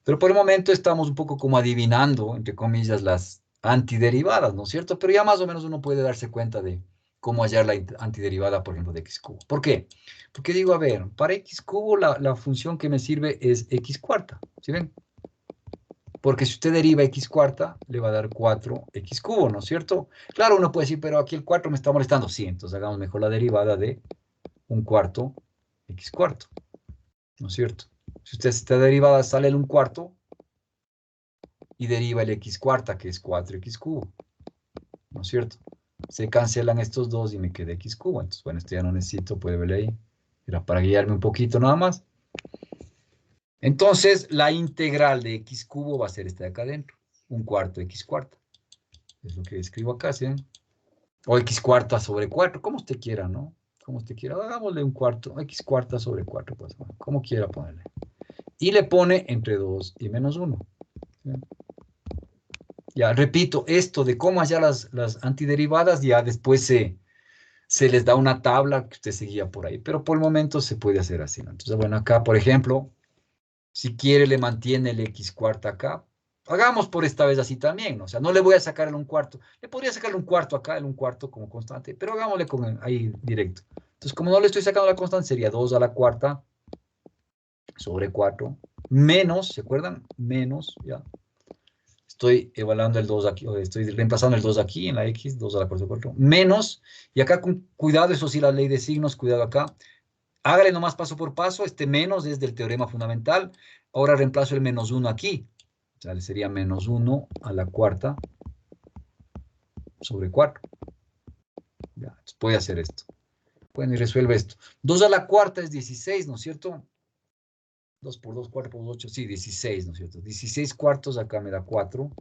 pero por el momento estamos un poco como adivinando, entre comillas, las antiderivadas, ¿no es cierto? Pero ya más o menos uno puede darse cuenta de cómo hallar la antiderivada, por ejemplo, de x cubo. ¿Por qué? Porque digo, a ver, para x cubo la función que me sirve es x cuarta, ¿sí ven? Porque si usted deriva x cuarta, le va a dar 4x cubo, ¿no es cierto? Claro, uno puede decir, pero aquí el 4 me está molestando. Sí, entonces hagamos mejor la derivada de un cuarto x cuarto, ¿no es cierto? Si usted esta derivada sale el un cuarto y deriva el x cuarta, que es 4x cubo, ¿no es cierto? Se cancelan estos dos y me queda x cubo. Entonces, bueno, esto ya no necesito, puede verle ahí. Era para guiarme un poquito nada más. Entonces, la integral de x cubo va a ser esta de acá adentro. Un cuarto x cuarta. Es lo que escribo acá, ¿sí? O x cuarta sobre 4, como usted quiera, ¿no? Como usted quiera. Hagámosle un cuarto, x cuarta sobre 4, pues, como quiera ponerle. Y le pone entre 2 y -1. ¿Sí? Ya, repito, esto de cómo hallar las antiderivadas, ya después se les da una tabla que usted se guía por ahí, pero por el momento se puede hacer así, ¿no? Entonces, bueno, acá, por ejemplo, si quiere le mantiene el x cuarta acá, hagamos por esta vez así también, ¿no? O sea, no le voy a sacar el un cuarto, le podría sacar el un cuarto acá, el un cuarto como constante, pero hagámosle con ahí directo. Entonces, como no le estoy sacando la constante, sería 2 a la cuarta sobre 4, menos, ¿se acuerdan? Menos, ya. Estoy evaluando el 2 aquí, o estoy reemplazando el 2 aquí en la x, 2 a la cuarta, 4, menos, y acá con cuidado, eso sí, la ley de signos, cuidado acá, hágale nomás paso por paso, este menos es del teorema fundamental, ahora reemplazo el -1 aquí, o sea, sería -1 a la cuarta sobre 4, ya, entonces puede hacer esto, bueno, y resuelve esto, 2 a la cuarta es 16, ¿no es cierto? 2 por 2, 4 por 8, sí, 16, ¿no es cierto? 16 cuartos, acá me da 4,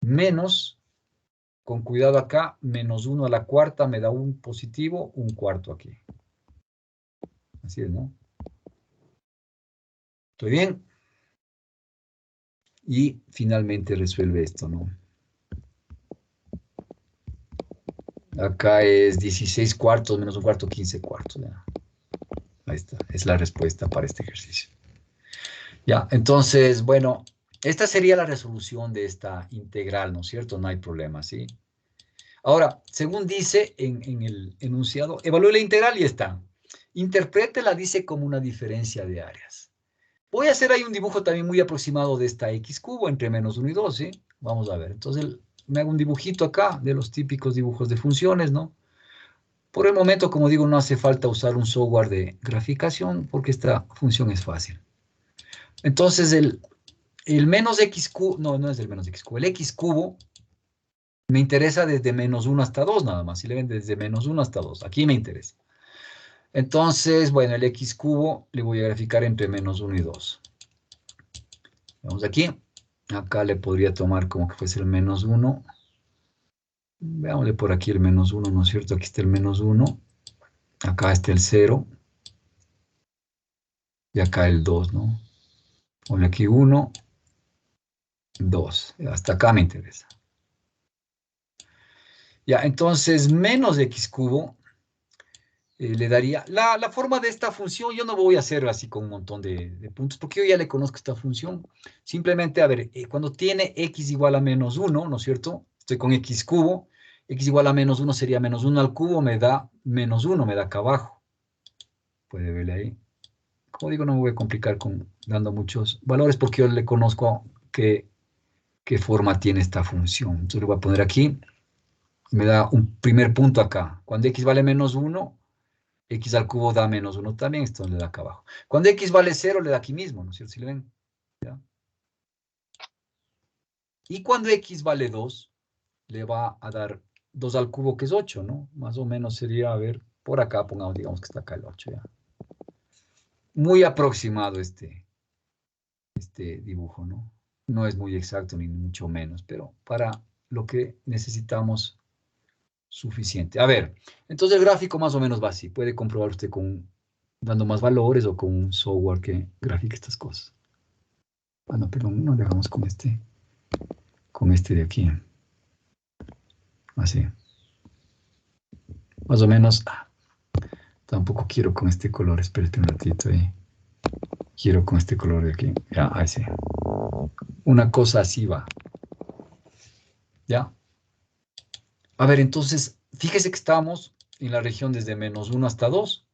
menos, con cuidado acá, -1 a la cuarta me da un positivo, un cuarto aquí. Así es, ¿no? ¿Estoy bien? Y finalmente resuelve esto, ¿no? Acá es 16 cuartos menos un cuarto, 15 cuartos. ¿Ya? Ahí está, es la respuesta para este ejercicio. Ya, entonces, bueno, esta sería la resolución de esta integral, ¿no es cierto? No hay problema, ¿sí? Ahora, según dice en el enunciado, evalúe la integral y está. Interprétela, dice, como una diferencia de áreas. Voy a hacer ahí un dibujo también muy aproximado de esta x cubo entre menos 1 y 2, ¿sí? Vamos a ver. Entonces, me hago un dibujito acá de los típicos dibujos de funciones, ¿no? Por el momento, como digo, no hace falta usar un software de graficación porque esta función es fácil. Entonces, el menos x cubo, no es el menos x cubo, el x cubo me interesa desde menos 1 hasta 2 nada más. Si le ven desde menos 1 hasta 2, aquí me interesa. Entonces, bueno, el x cubo le voy a graficar entre menos 1 y 2. Vamos aquí. Acá le podría tomar como que fuese el menos 1. Veámosle por aquí el menos 1, ¿no es cierto? Aquí está el menos 1. Acá está el 0. Y acá el 2, ¿no? Ponle aquí 1, 2. Hasta acá me interesa. Ya, entonces menos x cubo le daría... La forma de esta función, yo no voy a hacer así con un montón de puntos, porque yo ya le conozco esta función. Simplemente, a ver, cuando tiene x igual a menos 1, ¿no es cierto? Estoy con x cubo. X igual a menos 1 sería menos 1 al cubo, me da menos 1, me da acá abajo. Puede verle ahí. Como digo, no me voy a complicar dando muchos valores, porque yo le conozco qué forma tiene esta función. Entonces le voy a poner aquí, me da un primer punto acá. Cuando x vale menos 1, x al cubo da menos 1 también, esto le da acá abajo. Cuando x vale 0, le da aquí mismo, ¿no es cierto? Si le ven. ¿Ya? Y cuando x vale 2, le va a dar 2 al cubo, que es 8, ¿no? Más o menos sería, a ver, por acá, pongamos, digamos que está acá el 8, ¿ya? Muy aproximado este dibujo, ¿no? No es muy exacto, ni mucho menos, pero para lo que necesitamos, suficiente. A ver, entonces el gráfico más o menos va así. Puede comprobar usted dando más valores o con un software que grafique estas cosas. Bueno, pero no le hagamos con este de aquí. Así. Más o menos. Tampoco quiero con este color. Espérate un ratito ahí. Quiero con este color de aquí. Ya, así. Una cosa así va. ¿Ya? A ver, entonces, fíjese que estamos en la región desde menos 1 hasta 2.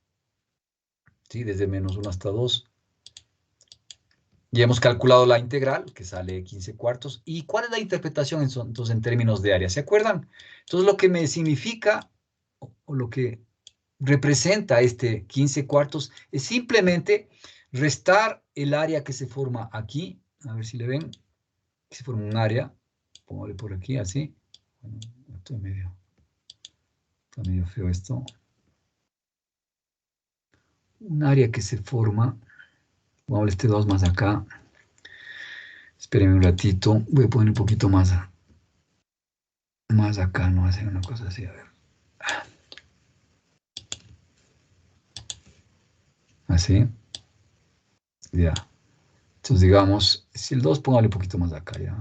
¿Sí? Desde menos 1 hasta 2. Ya hemos calculado la integral, que sale 15 cuartos. ¿Y cuál es la interpretación entonces en términos de área? ¿Se acuerdan? Entonces lo que me significa, o lo que representa este 15 cuartos, es simplemente restar el área que se forma aquí. A ver si le ven. Que se forma un área. Póngale por aquí, así. Bueno, está medio feo esto. Un área que se forma. Vamos a este 2 más acá. Espérenme un ratito. Voy a poner un poquito más acá, no hacer una cosa así, a ver. Así. Ya. Entonces, digamos, si el 2, póngale un poquito más acá, ya.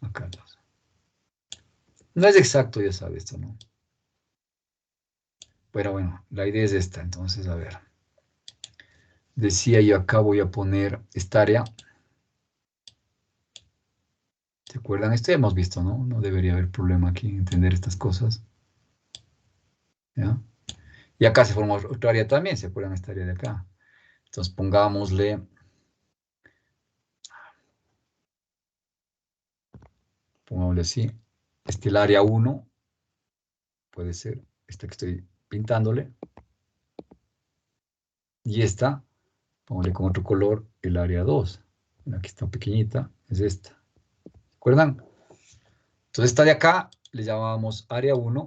Acá el 2. No es exacto, ya sabe esto, ¿no? Pero bueno, la idea es esta. Entonces, a ver. Decía yo acá voy a poner esta área. ¿Se acuerdan? Esto ya hemos visto, ¿no? No debería haber problema aquí en entender estas cosas. ¿Ya? Y acá se forma otra área también, ¿se acuerdan esta área de acá? Entonces pongámosle así. El área 1 puede ser esta que estoy pintándole. Y esta, pongámosle con otro color, el área 2. Aquí está pequeñita, es esta. ¿Se acuerdan? Entonces esta de acá le llamamos área 1.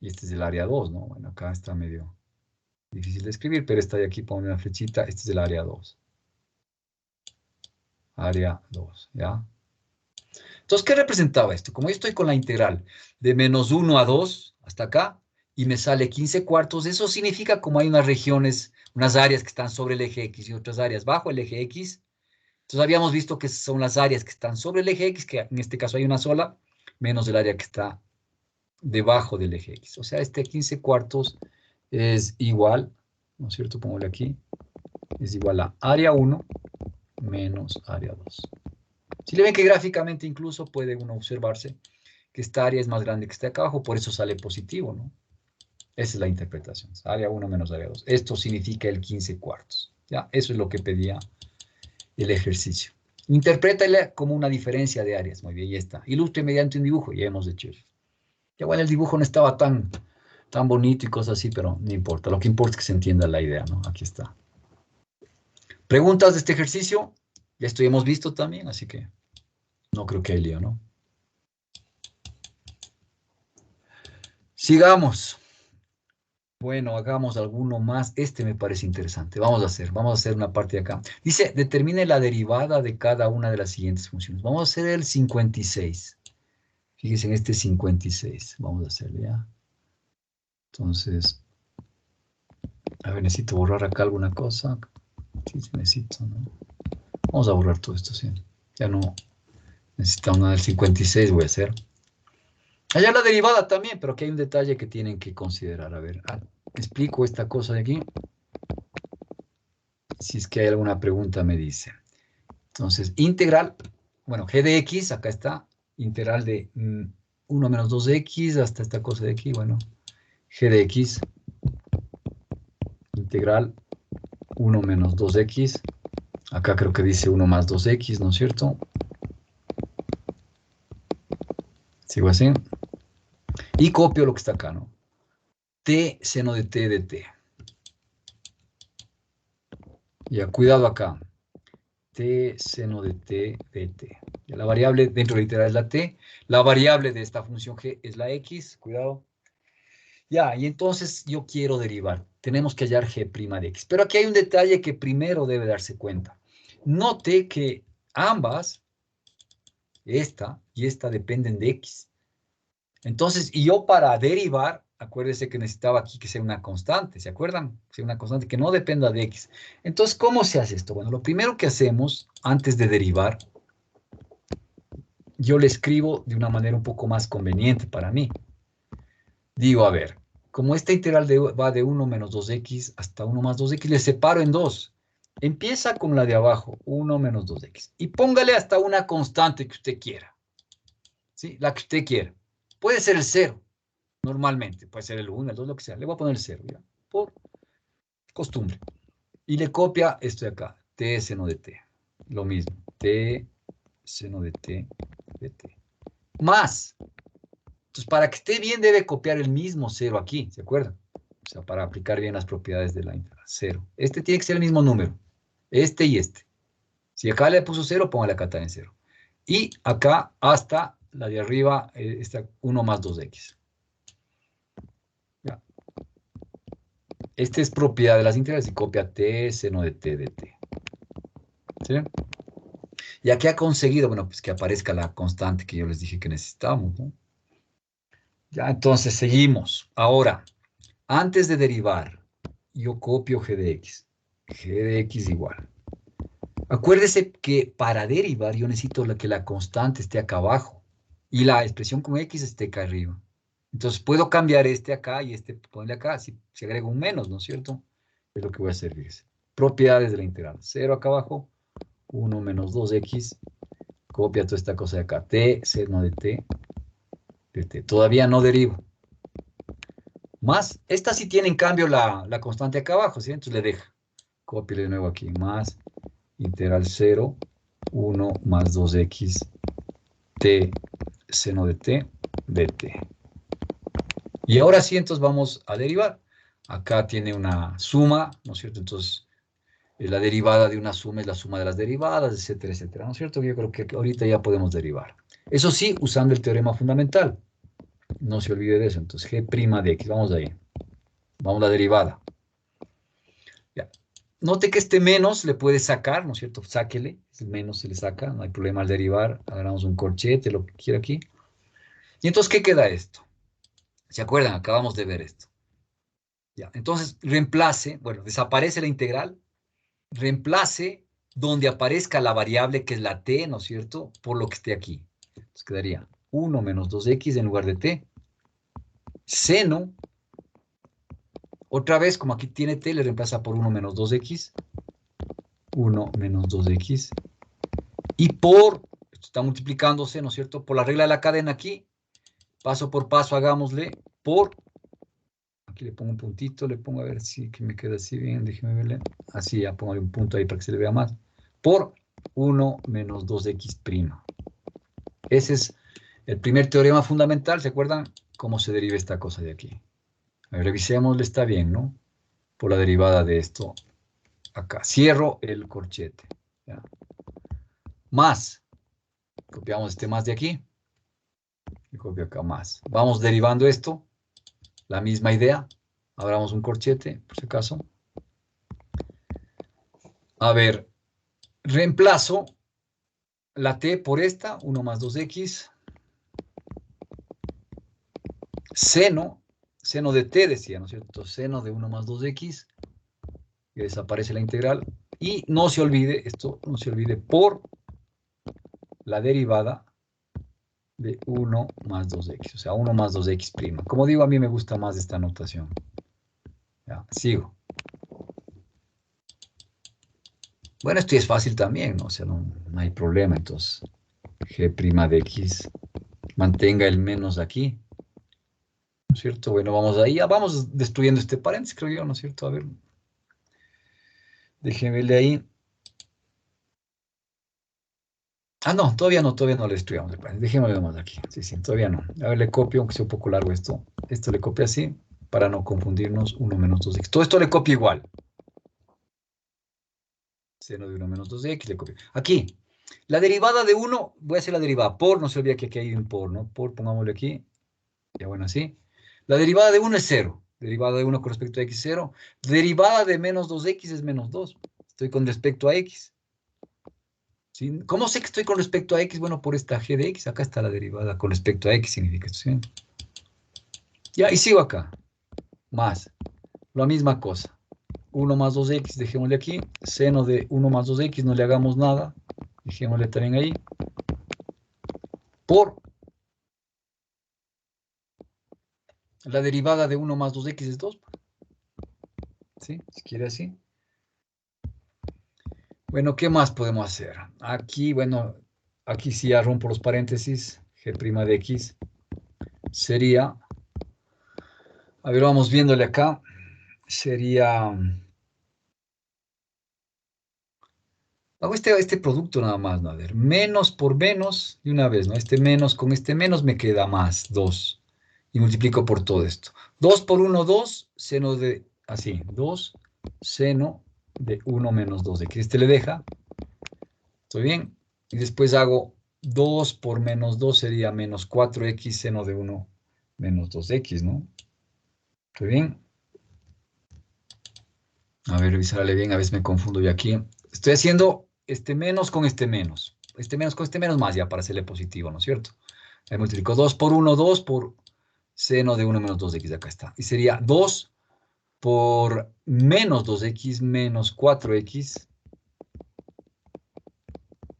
Y este es el área 2, ¿no? Bueno, acá está medio difícil de escribir, pero esta de aquí, ponle una flechita, este es el área 2. Área 2, ¿ya? Entonces, ¿qué representaba esto? Como yo estoy con la integral de menos 1 a 2 hasta acá, y me sale 15 cuartos, eso significa como hay unas regiones, unas áreas que están sobre el eje X y otras áreas bajo el eje X. Entonces habíamos visto que son las áreas que están sobre el eje X, que en este caso hay una sola, menos el área que está debajo del eje X. O sea, este 15 cuartos es igual, ¿no es cierto? Pongámosle aquí, es igual a área 1 menos área 2. Si le ven que gráficamente incluso puede uno observarse que esta área es más grande que esta de acá abajo, por eso sale positivo, ¿no? Esa es la interpretación. Área 1 menos área 2. Esto significa el 15 cuartos. ¿Ya? Eso es lo que pedía el ejercicio. Interprétale como una diferencia de áreas. Muy bien, ya está. Ilustre mediante un dibujo. Ya hemos hecho eso. Ya bueno, el dibujo no estaba tan bonito y cosas así, pero no importa. Lo que importa es que se entienda la idea, ¿no? Aquí está. ¿Preguntas de este ejercicio? Ya esto hemos visto también, así que no creo que hay lío, ¿no? Sigamos. Bueno, hagamos alguno más. Este me parece interesante. Vamos a hacer una parte de acá. Dice, determine la derivada de cada una de las siguientes funciones. Vamos a hacer el 56. Fíjense en este 56. Vamos a hacerle ya. Entonces, a ver, necesito borrar acá alguna cosa. Sí, sí necesito, ¿no? Vamos a borrar todo esto, sí. Ya no necesitamos nada del 56, voy a hacer. Allá la derivada también, pero aquí hay un detalle que tienen que considerar. A ver, explico esta cosa de aquí. Si es que hay alguna pregunta, me dice. Entonces, integral, bueno, g de x, acá está, integral de 1 menos 2x hasta esta cosa de aquí, bueno, g de x, integral 1 menos 2x, acá creo que dice 1 más 2x, ¿no es cierto? Sigo así. Y copio lo que está acá, ¿no? T seno de t de t. Ya, cuidado acá. T seno de t de t. Ya, la variable dentro de la integral es la t. La variable de esta función g es la x. Cuidado. Ya, y entonces yo quiero derivar. Tenemos que hallar g' de x. Pero aquí hay un detalle que primero debe darse cuenta. Note que ambas, esta y esta, dependen de x. Entonces, y yo para derivar, acuérdese que necesitaba aquí que sea una constante, ¿se acuerdan? Que sea una constante que no dependa de x. Entonces, ¿cómo se hace esto? Bueno, lo primero que hacemos antes de derivar, yo le escribo de una manera un poco más conveniente para mí. Digo, a ver, como esta integral va de 1 menos 2x hasta 1 más 2x, le separo en dos. Empieza con la de abajo, 1 menos 2x. Y póngale hasta una constante que usted quiera. ¿Sí? La que usted quiera. Puede ser el 0, normalmente. Puede ser el 1, el 2, lo que sea. Le voy a poner el 0, ¿ya? Por costumbre. Y le copia esto de acá, t seno de t. Lo mismo, t seno de t de t. Más. Entonces, para que esté bien, debe copiar el mismo 0 aquí, ¿se acuerdan? O sea, para aplicar bien las propiedades de la integral. 0. Este tiene que ser el mismo número. Este y este. Si acá le puso 0, póngale acá también 0. Y acá hasta la de arriba, está 1 más 2x. Ya. Esta es propiedad de las integrales y copia t seno de t de t. ¿Sí? ¿Ya que ha conseguido? Bueno, pues que aparezca la constante que yo les dije que necesitamos, ¿no? Ya, entonces seguimos. Ahora, antes de derivar, yo copio g de x. G de x igual. Acuérdese que para derivar yo necesito que la constante esté acá abajo y la expresión con x esté acá arriba. Entonces puedo cambiar este acá y este ponerle acá, si agrego un menos, ¿no es cierto? Es lo que voy a hacer, fíjese. Propiedades de la integral. 0 acá abajo, 1 menos 2x, copia toda esta cosa de acá, t seno de t de t. Todavía no derivo. Más, esta sí tiene en cambio la constante acá abajo, ¿sí? Entonces le deja. Copio de nuevo aquí, más integral 0, 1 más 2x t seno de t de t. Y ahora sí, entonces vamos a derivar. Acá tiene una suma, ¿no es cierto? Entonces, la derivada de una suma es la suma de las derivadas, etcétera, etcétera, ¿no es cierto? Yo creo que ahorita ya podemos derivar. Eso sí, usando el teorema fundamental. No se olvide de eso. Entonces, g' de x, vamos ahí. Vamos a la derivada. Ya. Note que este menos le puede sacar, ¿no es cierto? Sáquele, el menos se le saca, no hay problema al derivar. Agarramos un corchete, lo que quiera aquí. Y entonces, ¿qué queda esto? ¿Se acuerdan? Acabamos de ver esto. Ya. Entonces, reemplace, bueno, desaparece la integral, reemplace donde aparezca la variable que es la t, ¿no es cierto? Por lo que esté aquí. Entonces quedaría 1 menos 2x en lugar de t. Seno, otra vez, como aquí tiene t, le reemplaza por 1 menos 2x. 1 menos 2x. Y por, Esto está multiplicándose, ¿no es cierto? Por la regla de la cadena aquí, paso por paso, hagámosle por, aquí le pongo un puntito, le pongo a ver si que me queda así bien, déjeme verle, así, ya pongo un punto ahí para que se le vea más, por 1 menos 2x'. Ese es el primer teorema fundamental, ¿se acuerdan? ¿Cómo se deriva esta cosa de aquí? A ver, revisémosle, está bien, ¿no? Por la derivada de esto acá. Cierro el corchete. ¿Ya? Más. Copiamos este más de aquí. Y copio acá más. Vamos derivando esto. La misma idea. Abramos un corchete, por si acaso. A ver, reemplazo la t por esta, 1 más 2x. Seno de t decía, ¿no es cierto? Seno de 1 más 2x. Y desaparece la integral. Y no se olvide, esto no se olvide, por la derivada de 1 más 2x, o sea, 1 más 2x'. Como digo, a mí me gusta más esta notación. Ya, sigo. Bueno, esto es fácil también, ¿no? O sea, no hay problema. Entonces, g' de x mantenga el menos aquí, ¿no es cierto? Bueno, vamos ahí, ya vamos destruyendo este paréntesis, creo yo, ¿no es cierto? A ver, déjenme verle ahí. Ah, no, todavía no le destruyamos el paréntesis. Dejémoslo más aquí. Sí, sí, todavía no. A ver, le copio, aunque sea un poco largo esto. Esto le copio así, para no confundirnos, 1 menos 2x. Todo esto le copio igual. Seno de 1 menos 2x, le copio. Aquí, la derivada de 1, voy a hacer la derivada por, no se olvide que aquí hay un por, ¿no? Por, pongámosle aquí. Ya bueno, así. La derivada de 1 es 0. Derivada de 1 con respecto a x, 0. Derivada de menos 2x es menos 2. Estoy con respecto a x. ¿Sí? ¿Cómo sé que estoy con respecto a x? Bueno, por esta g de x. Acá está la derivada con respecto a x, significa esto, ¿sí? Ya, y sigo acá. Más. La misma cosa. 1 más 2x, dejémosle aquí. Seno de 1 más 2x, no le hagamos nada. Dejémosle también ahí. Por la derivada de 1 más 2x es 2. ¿Sí? Si quiere así. Bueno, ¿qué más podemos hacer? Aquí, bueno, aquí sí ya rompo los paréntesis. G' de x sería, a ver, vamos viéndole acá. Sería, hago este producto nada más, ¿no? A ver, menos por menos, y una vez, ¿no? Este menos con este menos me queda más 2. Y multiplico por todo esto. 2 por 1, 2, seno de, así, 2, seno de 1 menos 2. De que este le deja, ¿estoy bien? Y después hago 2 por menos 2 sería menos 4x seno de 1 menos 2x, ¿no? ¿Estoy bien? A ver, revisarle bien, a veces me confundo yo aquí. Estoy haciendo este menos con este menos. Este menos con este menos más ya para hacerle positivo, ¿no es cierto? Ahí multiplico 2 por 1, 2 por seno de 1 menos 2x, acá está. Y sería 2 por menos 2x menos 4x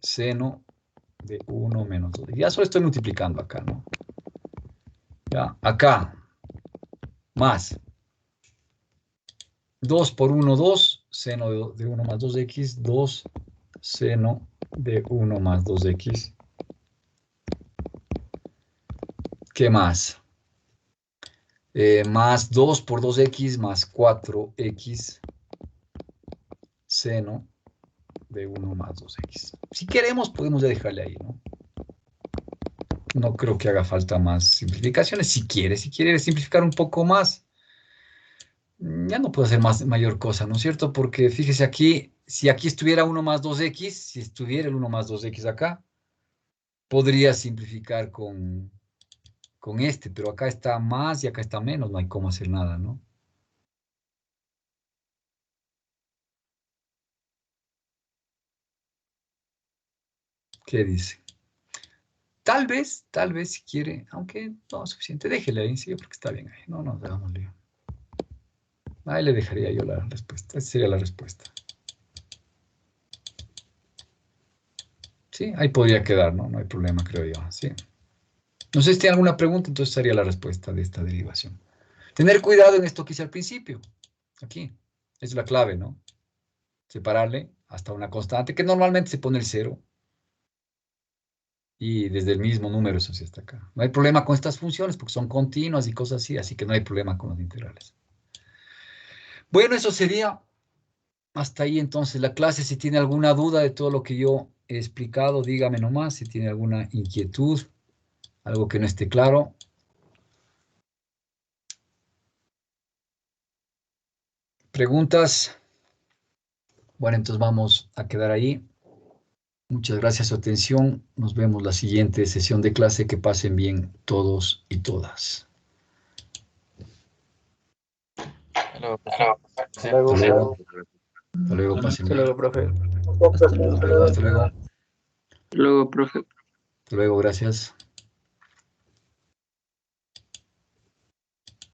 seno de 1 menos 2x. Ya solo estoy multiplicando acá, ¿no? Ya, acá, más 2 por 1, 2, seno de 1 más 2x, 2 seno de 1 más 2x. ¿Qué más? Más 2 por 2x más 4x seno de 1 más 2x. Si queremos, podemos ya dejarle ahí, ¿no? No creo que haga falta más simplificaciones. Si quiere simplificar un poco más, ya no puedo hacer mayor cosa, ¿no es cierto? Porque fíjese aquí, si aquí estuviera 1 más 2x, si estuviera el 1 más 2x acá, podría simplificar con este, pero acá está más y acá está menos, no hay cómo hacer nada, ¿no? ¿Qué dice? Tal vez si quiere, aunque no es suficiente, déjele ahí, sí, porque está bien ahí. No, no, hagámosle. Ahí le dejaría yo la respuesta. Esa sería la respuesta. Sí, ahí podría quedar, ¿no? No hay problema, creo yo. Sí. No sé si tiene alguna pregunta, entonces sería la respuesta de esta derivación. Tener cuidado en esto que hice al principio. Aquí. Es la clave, ¿no? Separarle hasta una constante, que normalmente se pone el 0. y desde el mismo número eso sí está acá. No hay problema con estas funciones porque son continuas y cosas así que no hay problema con los integrales. Bueno, eso sería hasta ahí entonces la clase. Si tiene alguna duda de todo lo que yo he explicado, dígame nomás. Si tiene alguna inquietud, algo que no esté claro. ¿Preguntas? Bueno, entonces vamos a quedar ahí. Muchas gracias por su atención. Nos vemos la siguiente sesión de clase. Que pasen bien todos y todas. Hasta luego, profe. Hasta Sí. luego. Hasta luego. Hasta luego, pasen Hasta bien. luego, profe. Hasta luego. Hasta luego. Luego, profe. Hasta luego, gracias.